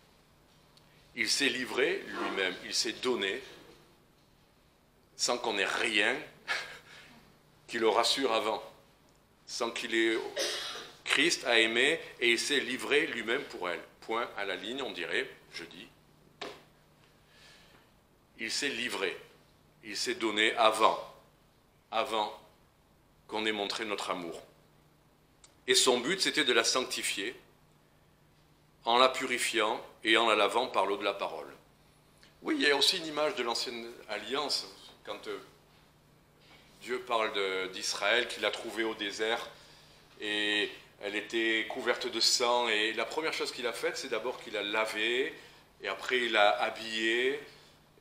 Il s'est livré lui-même, il s'est donné, sans qu'on ait rien qui le rassure avant. Sans qu'il ait... Christ a aimé et il s'est livré lui-même pour elle. Point à la ligne, on dirait, je dis. Il s'est livré, il s'est donné avant qu'on ait montré notre amour. Et son but, c'était de la sanctifier, en la purifiant et en la lavant par l'eau de la parole. Oui, il y a aussi une image de l'ancienne alliance, quand Dieu parle d'Israël, qu'il a trouvé au désert, et elle était couverte de sang, et la première chose qu'il a faite, c'est d'abord qu'il a lavé, et après il a habillé,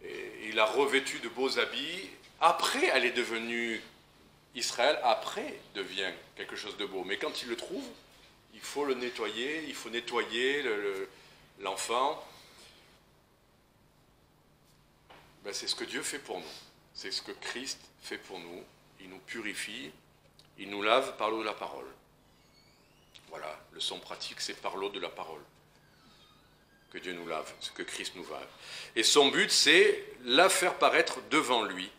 et il a revêtu de beaux habits. Après, elle est devenue Israël, après devient quelque chose de beau. Mais quand il le trouve, il faut le nettoyer, il faut nettoyer l'enfant. Ben, c'est ce que Dieu fait pour nous. C'est ce que Christ fait pour nous. Il nous purifie, il nous lave par l'eau de la parole. Voilà, leçon pratique, c'est par l'eau de la parole que Dieu nous lave, ce que Christ nous lave. Et son but, c'est la faire paraître devant lui,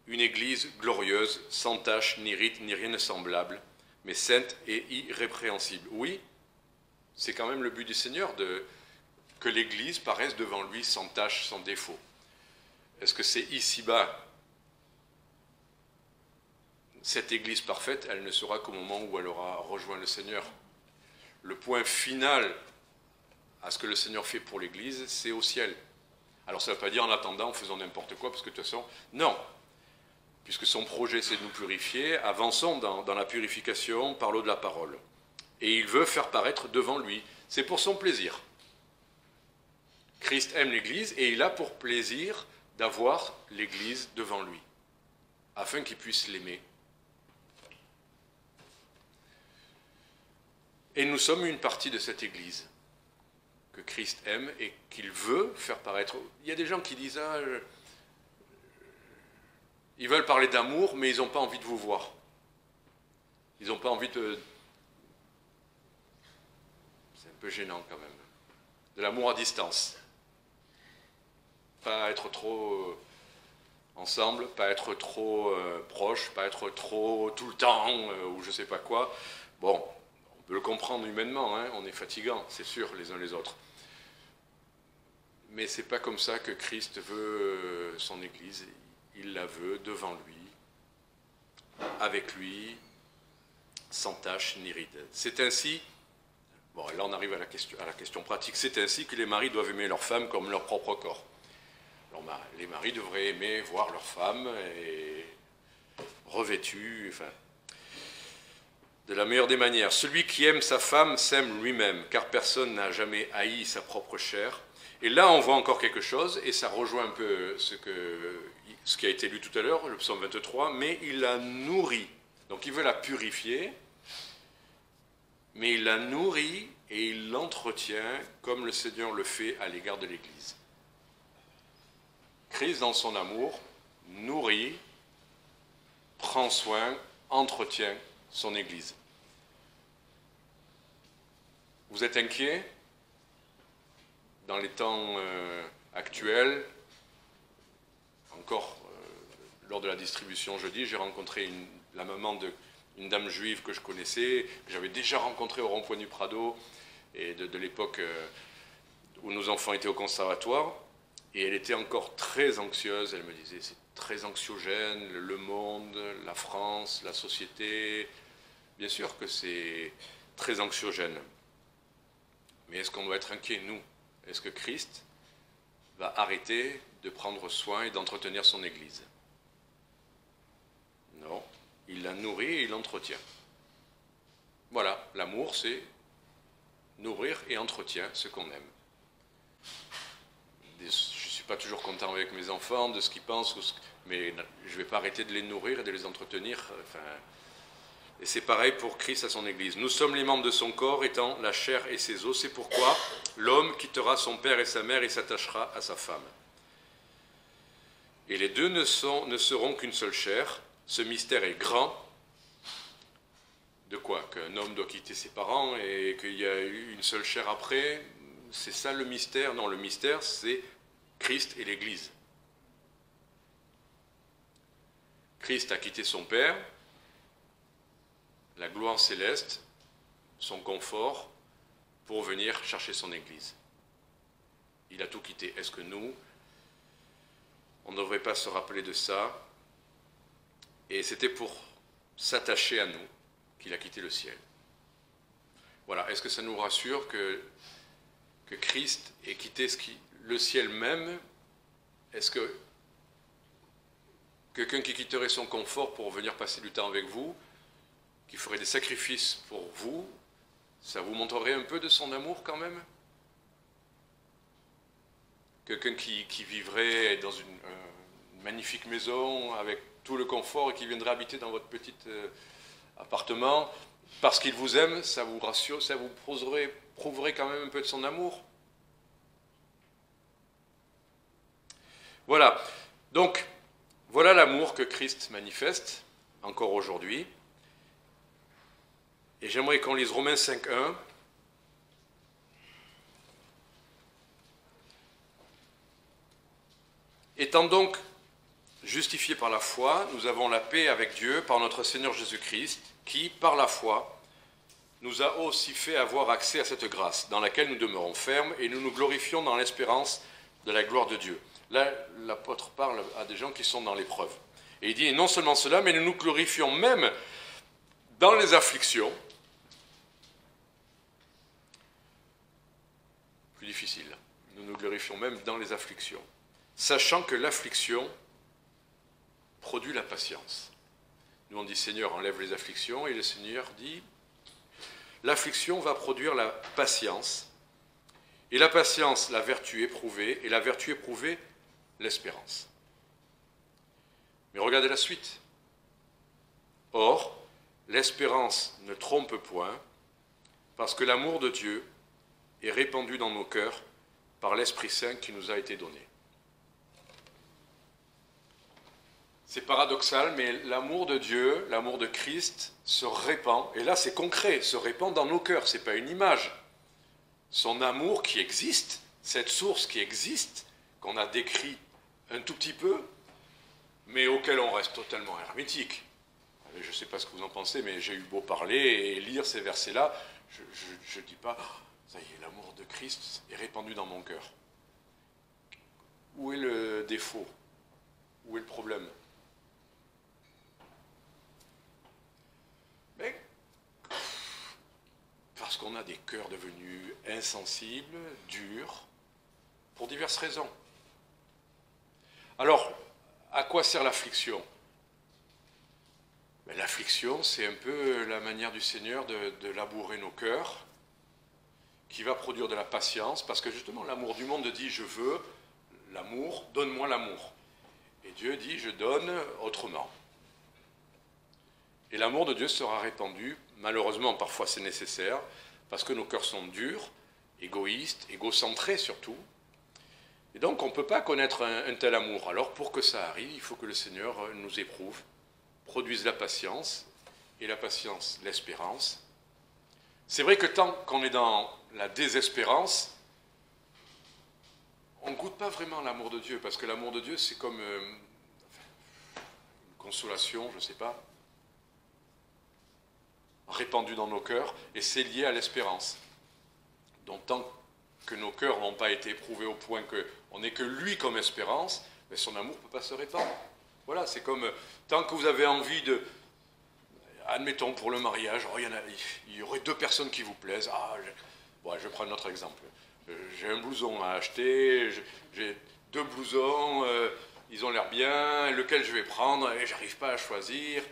une église glorieuse, sans tache, ni rite, ni rien de semblable, mais sainte et irrépréhensible. Oui, c'est quand même le but du Seigneur, que l'église paraisse devant lui sans tache, sans défaut. Est-ce que c'est ici-bas? Cette église parfaite, elle ne sera qu'au moment où elle aura rejoint le Seigneur. Le point final à ce que le Seigneur fait pour l'église, c'est au ciel. Alors ça ne veut pas dire en attendant, en faisant n'importe quoi, parce que de toute façon, non. Puisque son projet, c'est de nous purifier, avançons dans la purification par l'eau de la parole. Et il veut faire paraître devant lui. C'est pour son plaisir. Christ aime l'église et il a pour plaisir d'avoir l'église devant lui, afin qu'il puisse l'aimer. Et nous sommes une partie de cette église que Christ aime et qu'il veut faire paraître. Il y a des gens qui disent ils veulent parler d'amour, mais ils n'ont pas envie de vous voir. Ils n'ont pas envie de... C'est un peu gênant quand même. De l'amour à distance. Pas être trop ensemble, pas être trop proche, pas être trop tout le temps, ou je ne sais pas quoi. Bon, on peut le comprendre humainement, hein, on est fatigants, c'est sûr, les uns les autres. Mais ce n'est pas comme ça que Christ veut son Église. Il la veut devant lui, avec lui, sans tache ni ride. C'est ainsi, bon là on arrive à la question pratique, c'est ainsi que les maris doivent aimer leurs femmes comme leur propre corps. Alors, les maris devraient aimer voir leurs femmes et revêtues, enfin, de la meilleure des manières. Celui qui aime sa femme s'aime lui-même, car personne n'a jamais haï sa propre chair. Et là, on voit encore quelque chose, et ça rejoint un peu ce qui a été lu tout à l'heure, le psaume 23, mais il la nourrit. Donc il veut la purifier, mais il la nourrit et il l'entretient comme le Seigneur le fait à l'égard de l'Église. Christ, dans son amour, nourrit, prend soin, entretient son Église. Vous êtes inquiet? Dans les temps actuels, encore lors de la distribution jeudi, j'ai rencontré la maman d'une dame juive que je connaissais, que j'avais déjà rencontrée au rond-point du Prado, et de l'époque où nos enfants étaient au conservatoire, et elle était encore très anxieuse. Elle me disait, c'est très anxiogène, le monde, la France, la société. Bien sûr que c'est très anxiogène. Mais est-ce qu'on doit être inquiet, nous? Est-ce que Christ va arrêter de prendre soin et d'entretenir son Église? Non, il la nourrit et il l'entretient. Voilà, l'amour, c'est nourrir et entretient ce qu'on aime. Je ne suis pas toujours content avec mes enfants de ce qu'ils pensent, mais je ne vais pas arrêter de les nourrir et de les entretenir. Enfin, et c'est pareil pour Christ à son Église. Nous sommes les membres de son corps, étant la chair et ses os. C'est pourquoi l'homme quittera son père et sa mère et s'attachera à sa femme. Et les deux ne seront qu'une seule chair. Ce mystère est grand. De quoi? Qu'un homme doit quitter ses parents et qu'il y a eu une seule chair après? C'est ça le mystère? Non, le mystère, c'est Christ et l'Église. Christ a quitté son père, la gloire céleste, son confort, pour venir chercher son Église. Il a tout quitté. Est-ce que nous, on ne devrait pas se rappeler de ça? Et c'était pour s'attacher à nous qu'il a quitté le ciel. Voilà. Est-ce que ça nous rassure que Christ ait quitté le ciel même? Est-ce que quelqu'un qui quitterait son confort pour venir passer du temps avec vous, qui ferait des sacrifices pour vous, ça vous montrerait un peu de son amour quand même? Quelqu'un qui vivrait dans une magnifique maison avec tout le confort et qui viendrait habiter dans votre petit appartement, parce qu'il vous aime, ça vous rassure, ça vous prouverait quand même un peu de son amour. Voilà. Donc, Voilà l'amour que Christ manifeste encore aujourd'hui. Et j'aimerais qu'on lise Romains 5.1. Étant donc justifiés par la foi, nous avons la paix avec Dieu par notre Seigneur Jésus-Christ, qui, par la foi, nous a aussi fait avoir accès à cette grâce, dans laquelle nous demeurons fermes, et nous nous glorifions dans l'espérance de la gloire de Dieu. Là, l'apôtre parle à des gens qui sont dans l'épreuve. Et il dit, et non seulement cela, mais nous nous glorifions même dans les afflictions. Plus difficile. Nous nous glorifions même dans les afflictions, sachant que l'affliction produit la patience. Nous on dit, Seigneur, enlève les afflictions, et le Seigneur dit, l'affliction va produire la patience, et la patience, la vertu éprouvée, et la vertu éprouvée, l'espérance. Mais regardez la suite. Or, l'espérance ne trompe point, parce que l'amour de Dieu est répandu dans nos cœurs par l'Esprit Saint qui nous a été donné. C'est paradoxal, mais l'amour de Dieu, l'amour de Christ se répand, et là c'est concret, se répand dans nos cœurs, ce n'est pas une image. Son amour qui existe, cette source qui existe, qu'on a décrit un tout petit peu, mais auquel on reste totalement hermétique. Je ne sais pas ce que vous en pensez, mais j'ai eu beau parler et lire ces versets-là, je ne dis pas, ça y est, l'amour de Christ est répandu dans mon cœur. Où est le défaut? Où est le problème? Mais parce qu'on a des cœurs devenus insensibles, durs, pour diverses raisons. Alors, à quoi sert l'affliction? L'affliction, c'est un peu la manière du Seigneur de labourer nos cœurs, qui va produire de la patience, parce que justement l'amour du monde dit « je veux l'amour, donne-moi l'amour ». Et Dieu dit « je donne autrement ». Et l'amour de Dieu sera répandu, malheureusement parfois c'est nécessaire, parce que nos cœurs sont durs, égoïstes, égocentrés surtout. Et donc on ne peut pas connaître un tel amour. Alors pour que ça arrive, il faut que le Seigneur nous éprouve, produise la patience, et la patience, l'espérance. C'est vrai que tant qu'on est dans la désespérance, on ne goûte pas vraiment l'amour de Dieu, parce que l'amour de Dieu, c'est comme une consolation, je ne sais pas, répandue dans nos cœurs, et c'est lié à l'espérance. Donc tant que nos cœurs n'ont pas été éprouvés au point qu'on n'ait que lui comme espérance, mais son amour ne peut pas se répandre. Voilà, c'est comme, tant que vous avez envie de... Admettons pour le mariage, oh, il y aurait deux personnes qui vous plaisent. Je vais prendre notre exemple. J'ai un blouson à acheter, j'ai deux blousons, ils ont l'air bien, lequel je vais prendre, et j'arrive pas à choisir.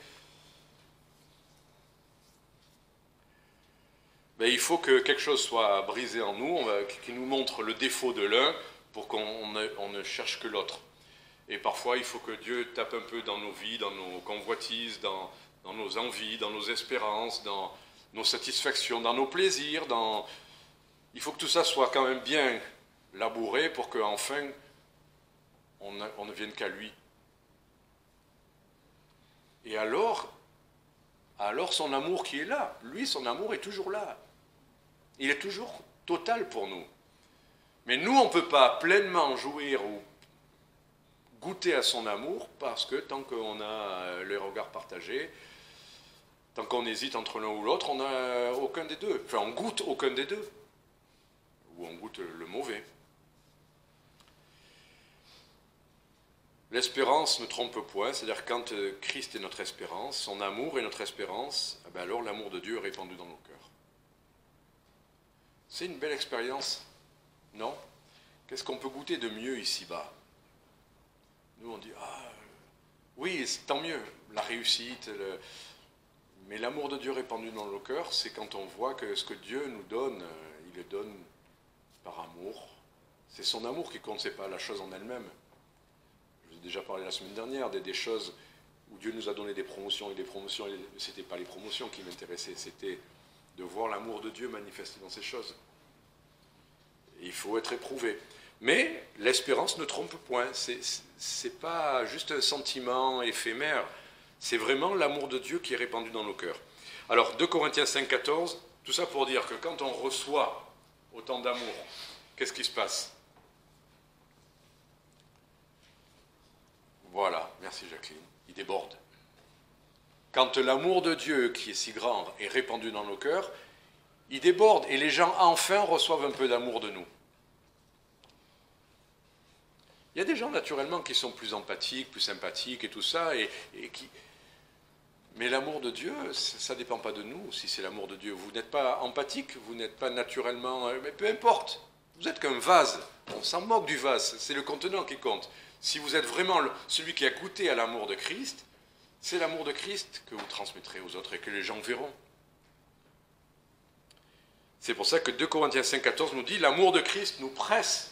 Mais il faut que quelque chose soit brisé en nous, qui nous montre le défaut de l'un, pour qu'on ne cherche que l'autre. Et parfois, il faut que Dieu tape un peu dans nos vies, dans nos convoitises, dans nos envies, dans nos espérances, dans nos satisfactions, dans nos plaisirs. Il faut que tout ça soit quand même bien labouré pour qu'enfin, on ne vienne qu'à lui. Et alors son amour qui est là, lui, son amour est toujours là. Il est toujours total pour nous. Mais nous, on ne peut pas pleinement jouir ou goûter à son amour, parce que tant qu'on a les regards partagés, tant qu'on hésite entre l'un ou l'autre, on n'a aucun des deux. Enfin, on goûte aucun des deux. Ou on goûte le mauvais. L'espérance ne trompe point, c'est-à-dire quand Christ est notre espérance, son amour est notre espérance, alors l'amour de Dieu est répandu dans nos cœurs. C'est une belle expérience, non? Qu'est-ce qu'on peut goûter de mieux ici-bas? Nous on dit, oui, tant mieux, la réussite, mais l'amour de Dieu répandu dans nos cœurs, c'est quand on voit que ce que Dieu nous donne, il le donne par amour. C'est son amour qui compte, c'est pas la chose en elle-même. Je vous ai déjà parlé la semaine dernière des choses où Dieu nous a donné des promotions, et ce n'était pas les promotions qui m'intéressaient, c'était de voir l'amour de Dieu manifesté dans ces choses. Et il faut être éprouvé. Mais l'espérance ne trompe point. C'est pas juste un sentiment éphémère. C'est vraiment l'amour de Dieu qui est répandu dans nos cœurs. Alors, 2 Corinthiens 5, 14, tout ça pour dire que quand on reçoit autant d'amour, qu'est-ce qui se passe? Voilà, merci Jacqueline, il déborde. Quand l'amour de Dieu, qui est si grand, est répandu dans nos cœurs, il déborde et les gens enfin reçoivent un peu d'amour de nous. Il y a des gens naturellement qui sont plus empathiques, plus sympathiques et tout ça, mais l'amour de Dieu, ça ne dépend pas de nous, si c'est l'amour de Dieu. Vous n'êtes pas empathique, vous n'êtes pas naturellement... Mais peu importe, vous êtes qu'un vase, on s'en moque du vase, c'est le contenant qui compte. Si vous êtes vraiment celui qui a goûté à l'amour de Christ, c'est l'amour de Christ que vous transmettrez aux autres et que les gens verront. C'est pour ça que 2 Corinthiens 5, 14 nous dit « L'amour de Christ nous presse ».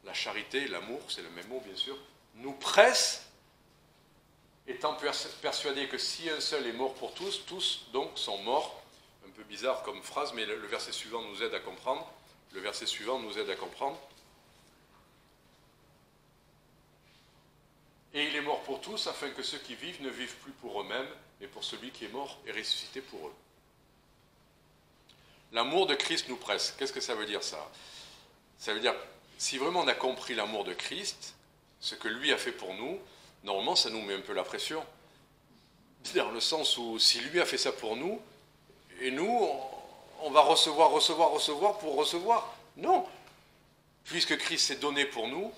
La charité, l'amour, c'est le même mot bien sûr, nous presse, étant persuadés que si un seul est mort pour tous, tous donc sont morts. Un peu bizarre comme phrase, mais le verset suivant nous aide à comprendre. Le verset suivant nous aide à comprendre. Et il est mort pour tous, afin que ceux qui vivent ne vivent plus pour eux-mêmes, mais pour celui qui est mort et ressuscité pour eux. L'amour de Christ nous presse. Qu'est-ce que ça veut dire ça? Ça veut dire, si vraiment on a compris l'amour de Christ, ce que lui a fait pour nous, normalement ça nous met un peu la pression. Dans le sens où si lui a fait ça pour nous, et nous, on va recevoir pour recevoir. Non. Puisque Christ s'est donné pour nous,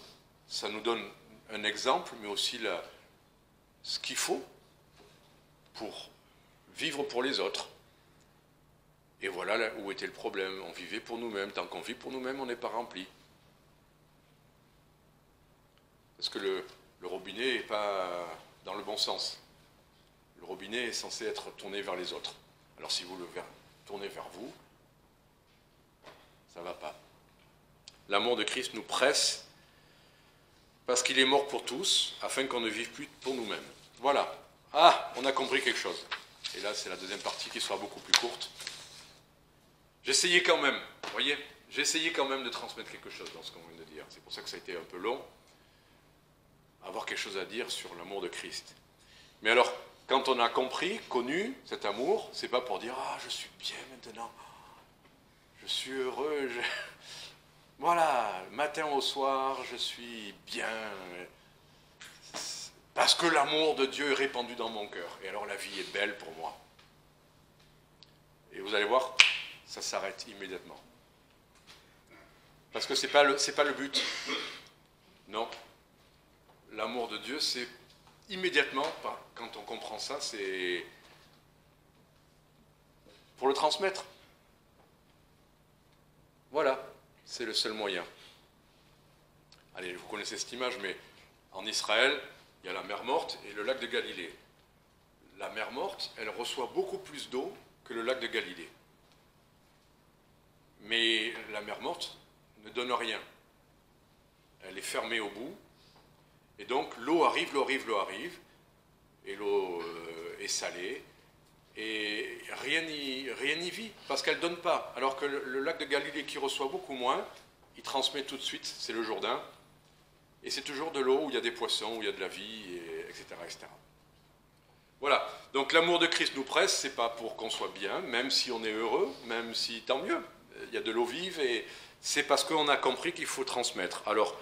ça nous donne un exemple, mais aussi ce qu'il faut pour vivre pour les autres. Et voilà là où était le problème. On vivait pour nous-mêmes. Tant qu'on vit pour nous-mêmes, on n'est pas rempli. Parce que le robinet n'est pas dans le bon sens. Le robinet est censé être tourné vers les autres. Alors si vous le tournez vers vous, ça ne va pas. L'amour de Christ nous presse parce qu'il est mort pour tous, afin qu'on ne vive plus pour nous-mêmes. Voilà. Ah, on a compris quelque chose. Et là, c'est la deuxième partie qui sera beaucoup plus courte. J'essayais quand même, vous voyez, j'essayais quand même de transmettre quelque chose dans ce qu'on vient de dire. C'est pour ça que ça a été un peu long, avoir quelque chose à dire sur l'amour de Christ. Mais alors, quand on a compris, connu cet amour, c'est pas pour dire « Ah, je suis bien maintenant, je suis heureux, voilà, matin au soir, je suis bien, parce que l'amour de Dieu est répandu dans mon cœur. Et alors la vie est belle pour moi. » Et vous allez voir, ça s'arrête immédiatement. Parce que c'est pas le but. Non. L'amour de Dieu, c'est immédiatement, quand on comprend ça, c'est pour le transmettre. Voilà, c'est le seul moyen. Allez, vous connaissez cette image, mais en Israël, il y a la mer Morte et le lac de Galilée. La mer Morte, elle reçoit beaucoup plus d'eau que le lac de Galilée. Mais la mer Morte ne donne rien. Elle est fermée au bout. Et donc l'eau arrive, et l'eau est salée, et rien n'y vit, parce qu'elle ne donne pas. Alors que le lac de Galilée, qui reçoit beaucoup moins, il transmet tout de suite, c'est le Jourdain, et c'est toujours de l'eau où il y a des poissons, où il y a de la vie, etc., etc. Voilà, donc l'amour de Christ nous presse, c'est pas pour qu'on soit bien, même si on est heureux, même si tant mieux, il y a de l'eau vive, et c'est parce qu'on a compris qu'il faut transmettre. Alors,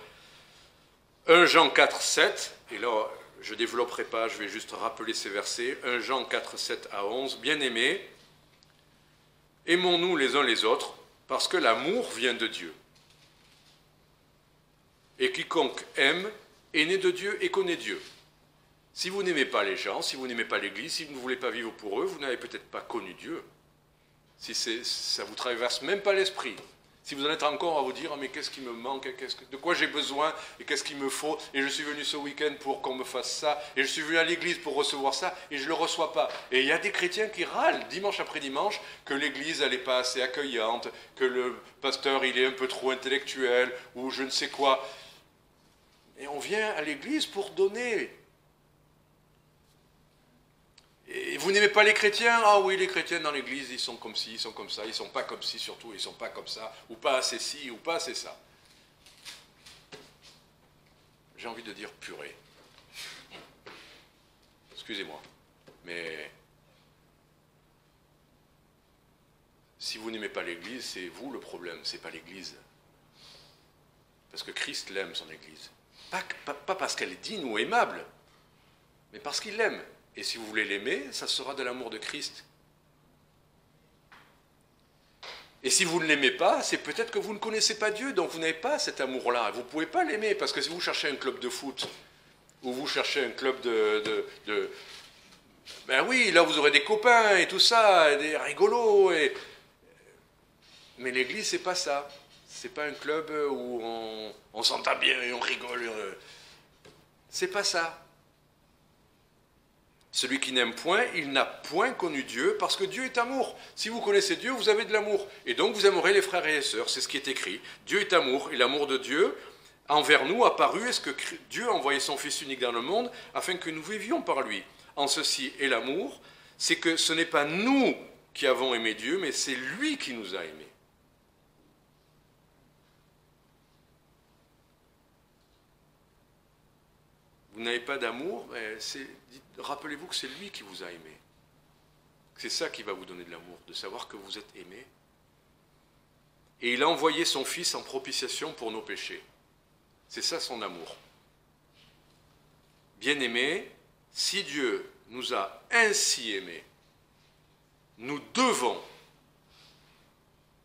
1 Jean 4, 7, et là je ne développerai pas, je vais juste rappeler ces versets. 1 Jean 4, 7 à 11, bien-aimés, aimons-nous les uns les autres, parce que l'amour vient de Dieu. Et quiconque aime est né de Dieu et connaît Dieu. Si vous n'aimez pas les gens, si vous n'aimez pas l'Église, si vous ne voulez pas vivre pour eux, vous n'avez peut-être pas connu Dieu. Si ça ne vous traverse même pas l'esprit. Si vous en êtes encore à vous dire, mais qu'est-ce qui me manque, de quoi j'ai besoin, et qu'est-ce qu'il me faut, et je suis venu ce week-end pour qu'on me fasse ça, et je suis venu à l'église pour recevoir ça, et je ne le reçois pas. Et il y a des chrétiens qui râlent, dimanche après dimanche, que l'église, elle n'est pas assez accueillante, que le pasteur, il est un peu trop intellectuel, ou je ne sais quoi. Et on vient à l'église pour donner. Et vous n'aimez pas les chrétiens? Ah oui, les chrétiens dans l'église, ils sont comme ci, ils sont comme ça, ils ne sont pas comme ci surtout, ils ne sont pas comme ça, ou pas assez ci, ou pas assez ça. j'ai envie de dire purée. Excusez-moi, mais si vous n'aimez pas l'Église, c'est vous le problème, c'est pas l'Église. Parce que Christ l'aime, son Église. Pas parce qu'elle est digne ou aimable, mais parce qu'il l'aime. Et si vous voulez l'aimer, ça sera de l'amour de Christ. Et si vous ne l'aimez pas, c'est peut-être que vous ne connaissez pas Dieu, donc vous n'avez pas cet amour-là. Vous ne pouvez pas l'aimer, parce que si vous cherchez un club de foot, ou vous cherchez un club ben oui, là vous aurez des copains et tout ça, des rigolos. Mais l'Église, c'est pas ça. C'est pas un club où on s'entend bien et on rigole. C'est pas ça. Celui qui n'aime point, il n'a point connu Dieu, parce que Dieu est amour. Si vous connaissez Dieu, vous avez de l'amour. Et donc vous aimerez les frères et les sœurs, c'est ce qui est écrit. Dieu est amour, et l'amour de Dieu envers nous a paru, est-ce que Dieu a envoyé son Fils unique dans le monde, afin que nous vivions par lui. En ceci est l'amour, c'est que ce n'est pas nous qui avons aimé Dieu, mais c'est lui qui nous a aimés. Vous n'avez pas d'amour, rappelez-vous que c'est lui qui vous a aimé. C'est ça qui va vous donner de l'amour, de savoir que vous êtes aimé. Et il a envoyé son Fils en propitiation pour nos péchés. C'est ça son amour. Bien-aimés, si Dieu nous a ainsi aimés, nous devons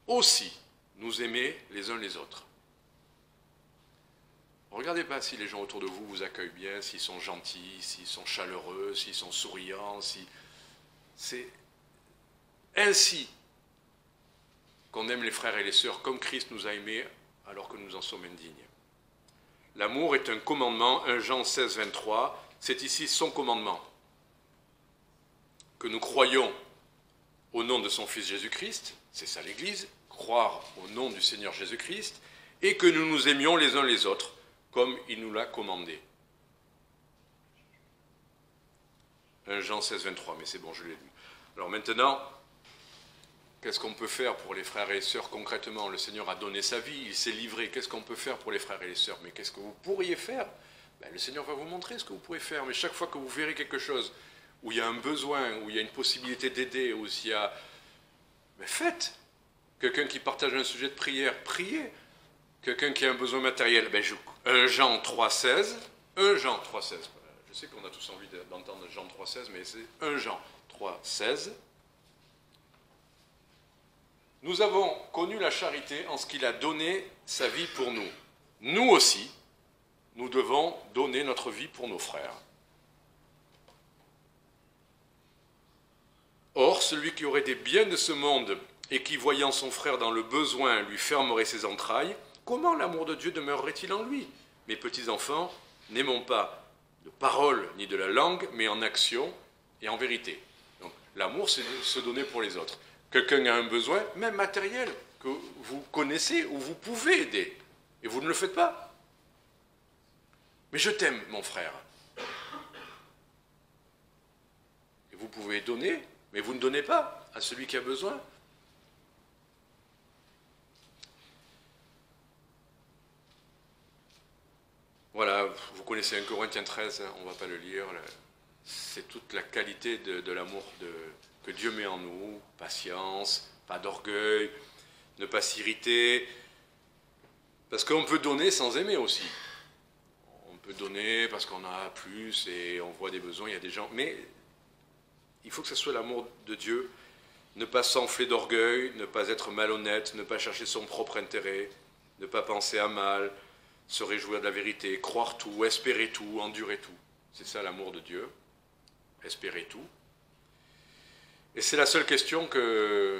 aussi nous aimer les uns les autres. Regardez pas si les gens autour de vous vous accueillent bien, s'ils sont gentils, s'ils sont chaleureux, s'ils sont souriants, c'est ainsi qu'on aime les frères et les sœurs comme Christ nous a aimés alors que nous en sommes indignes. L'amour est un commandement, 1 Jean 16, 23, c'est ici son commandement. Que nous croyons au nom de son Fils Jésus-Christ, c'est ça l'Église, croire au nom du Seigneur Jésus-Christ, et que nous nous aimions les uns les autres, comme il nous l'a commandé. 1 Jean 16, 23, mais c'est bon, je l'ai lu. Alors maintenant, qu'est-ce qu'on peut faire pour les frères et les sœurs concrètement? Le Seigneur a donné sa vie, il s'est livré. Qu'est-ce qu'on peut faire pour les frères et les sœurs? Mais qu'est-ce que vous pourriez faire? Le Seigneur va vous montrer ce que vous pouvez faire. Mais chaque fois que vous verrez quelque chose où il y a un besoin, où il y a une possibilité d'aider, où s'il y a... faites. Quelqu'un qui partage un sujet de prière, priez. Quelqu'un qui a un besoin matériel, 1 Jean 3,16, 1 Jean 3,16. Je sais qu'on a tous envie d'entendre Jean 3,16, mais c'est 1 Jean 3,16. Nous avons connu la charité en ce qu'il a donné sa vie pour nous. Nous aussi, nous devons donner notre vie pour nos frères. Or, celui qui aurait des biens de ce monde et qui, voyant son frère dans le besoin, lui fermerait ses entrailles, comment l'amour de Dieu demeurerait-il en lui? Mes petits enfants, n'aimons pas de parole ni de la langue, mais en action et en vérité. Donc, l'amour, c'est de se donner pour les autres. Quelqu'un a un besoin, même matériel, que vous connaissez ou vous pouvez aider, et vous ne le faites pas. Mais je t'aime, mon frère. Et vous pouvez donner, mais vous ne donnez pas à celui qui a besoin. Voilà, vous connaissez 1 Corinthiens 13, on ne va pas le lire. C'est toute la qualité de l'amour que Dieu met en nous. Patience, pas d'orgueil, ne pas s'irriter. Parce qu'on peut donner sans aimer aussi. On peut donner parce qu'on a plus et on voit des besoins, il y a des gens. Mais il faut que ce soit l'amour de Dieu. Ne pas s'enfler d'orgueil, ne pas être malhonnête, ne pas chercher son propre intérêt, ne pas penser à mal, se réjouir de la vérité, croire tout, espérer tout, endurer tout. C'est ça l'amour de Dieu, espérer tout. Et c'est la seule question que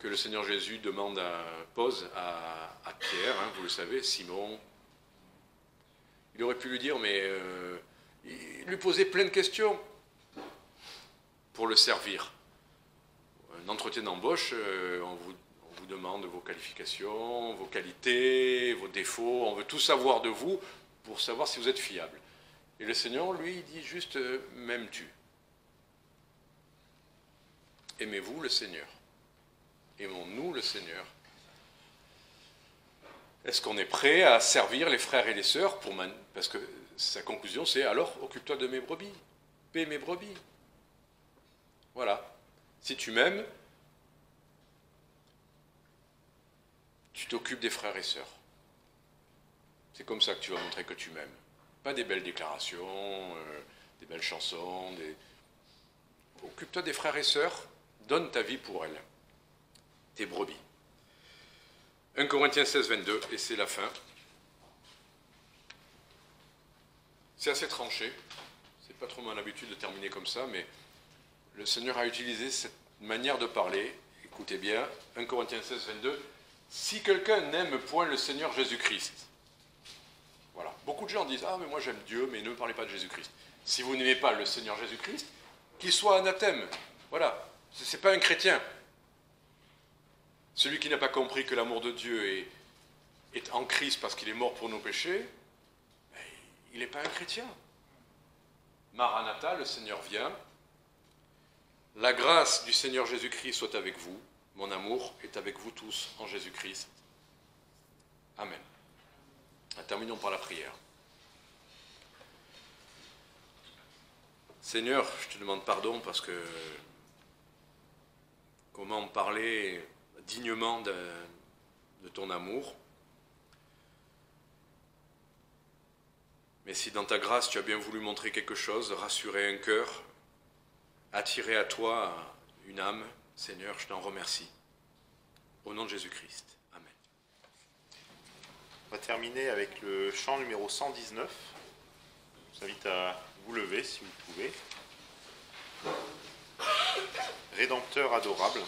le Seigneur Jésus pose à Pierre, vous le savez, Simon. Il aurait pu lui dire, mais il lui posait plein de questions pour le servir. Un entretien d'embauche, on vous demande vos qualifications, vos qualités, vos défauts, on veut tout savoir de vous pour savoir si vous êtes fiable. Et le Seigneur, lui, il dit juste « m'aimes-tu » ? Aimez-vous le Seigneur ? Aimons-nous le Seigneur ? Est-ce qu'on est prêt à servir les frères et les sœurs parce que sa conclusion, c'est alors occupe-toi de mes brebis, paie mes brebis. Voilà. Si tu m'aimes, tu t'occupes des frères et sœurs. C'est comme ça que tu vas montrer que tu m'aimes. Pas des belles déclarations, des belles chansons. Occupe-toi des frères et sœurs, donne ta vie pour elles, tes brebis. 1 Corinthiens 16, 22, et c'est la fin. C'est assez tranché. C'est pas trop mon habitude de terminer comme ça, mais le Seigneur a utilisé cette manière de parler. Écoutez bien, 1 Corinthiens 16, 22. Si quelqu'un n'aime point le Seigneur Jésus-Christ, voilà. Beaucoup de gens disent « Ah, mais moi j'aime Dieu, mais ne me parlez pas de Jésus-Christ. » Si vous n'aimez pas le Seigneur Jésus-Christ, qu'il soit anathème. Voilà. Ce n'est pas un chrétien. Celui qui n'a pas compris que l'amour de Dieu est en Christ parce qu'il est mort pour nos péchés, il n'est pas un chrétien. Maranatha, le Seigneur vient. La grâce du Seigneur Jésus-Christ soit avec vous. Mon amour est avec vous tous en Jésus-Christ. Amen. Terminons par la prière. Seigneur, je te demande pardon parce que comment parler dignement de ton amour. Mais si dans ta grâce tu as bien voulu montrer quelque chose, rassurer un cœur, attirer à toi une âme, Seigneur, je t'en remercie. Au nom de Jésus-Christ. Amen. On va terminer avec le chant numéro 119. Je vous invite à vous lever si vous pouvez. Rédempteur adorable.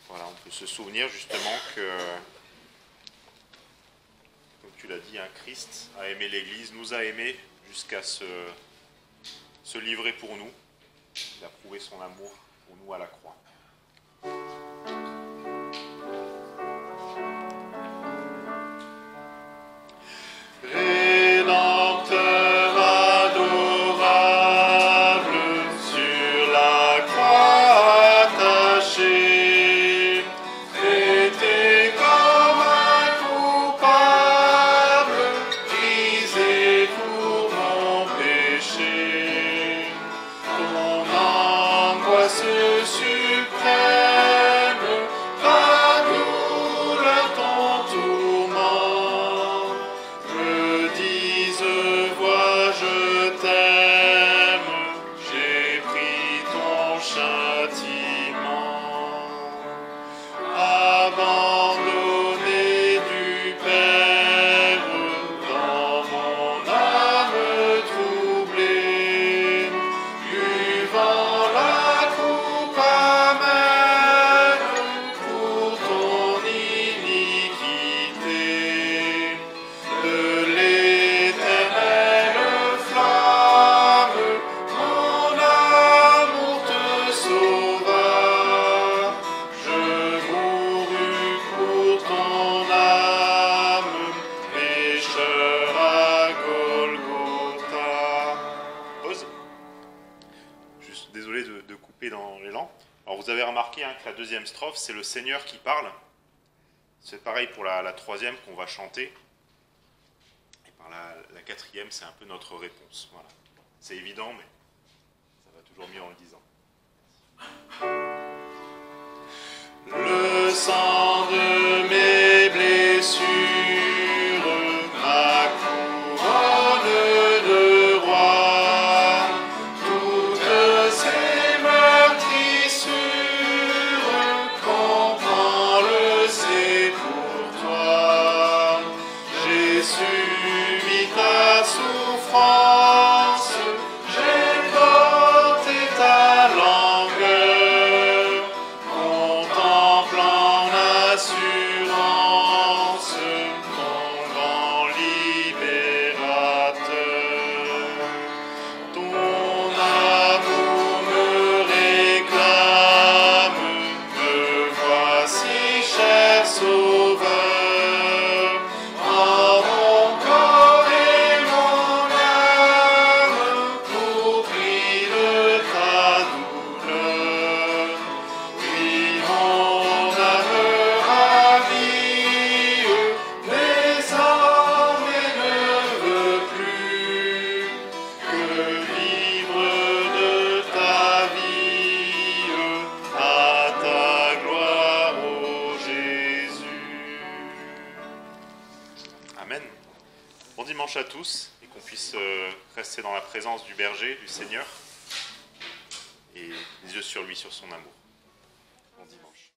Voilà, on peut se souvenir justement que, comme tu l'as dit, Christ a aimé l'Église, nous a aimés jusqu'à se livrer pour nous. Il a prouvé son amour pour nous à la croix. La deuxième strophe, c'est le Seigneur qui parle. C'est pareil pour la troisième qu'on va chanter. Et par la quatrième, c'est un peu notre réponse. Voilà. C'est évident, mais ça va toujours mieux en le disant. Le sang de mes blessures, ma couronne de roi, toutes ces meurtrissures, comprends-le, c'est pour toi. J'ai subi ta souffrance, j'ai dimanche à tous et qu'on puisse rester dans la présence du berger, du Seigneur et les yeux sur lui, sur son amour. Bon dimanche.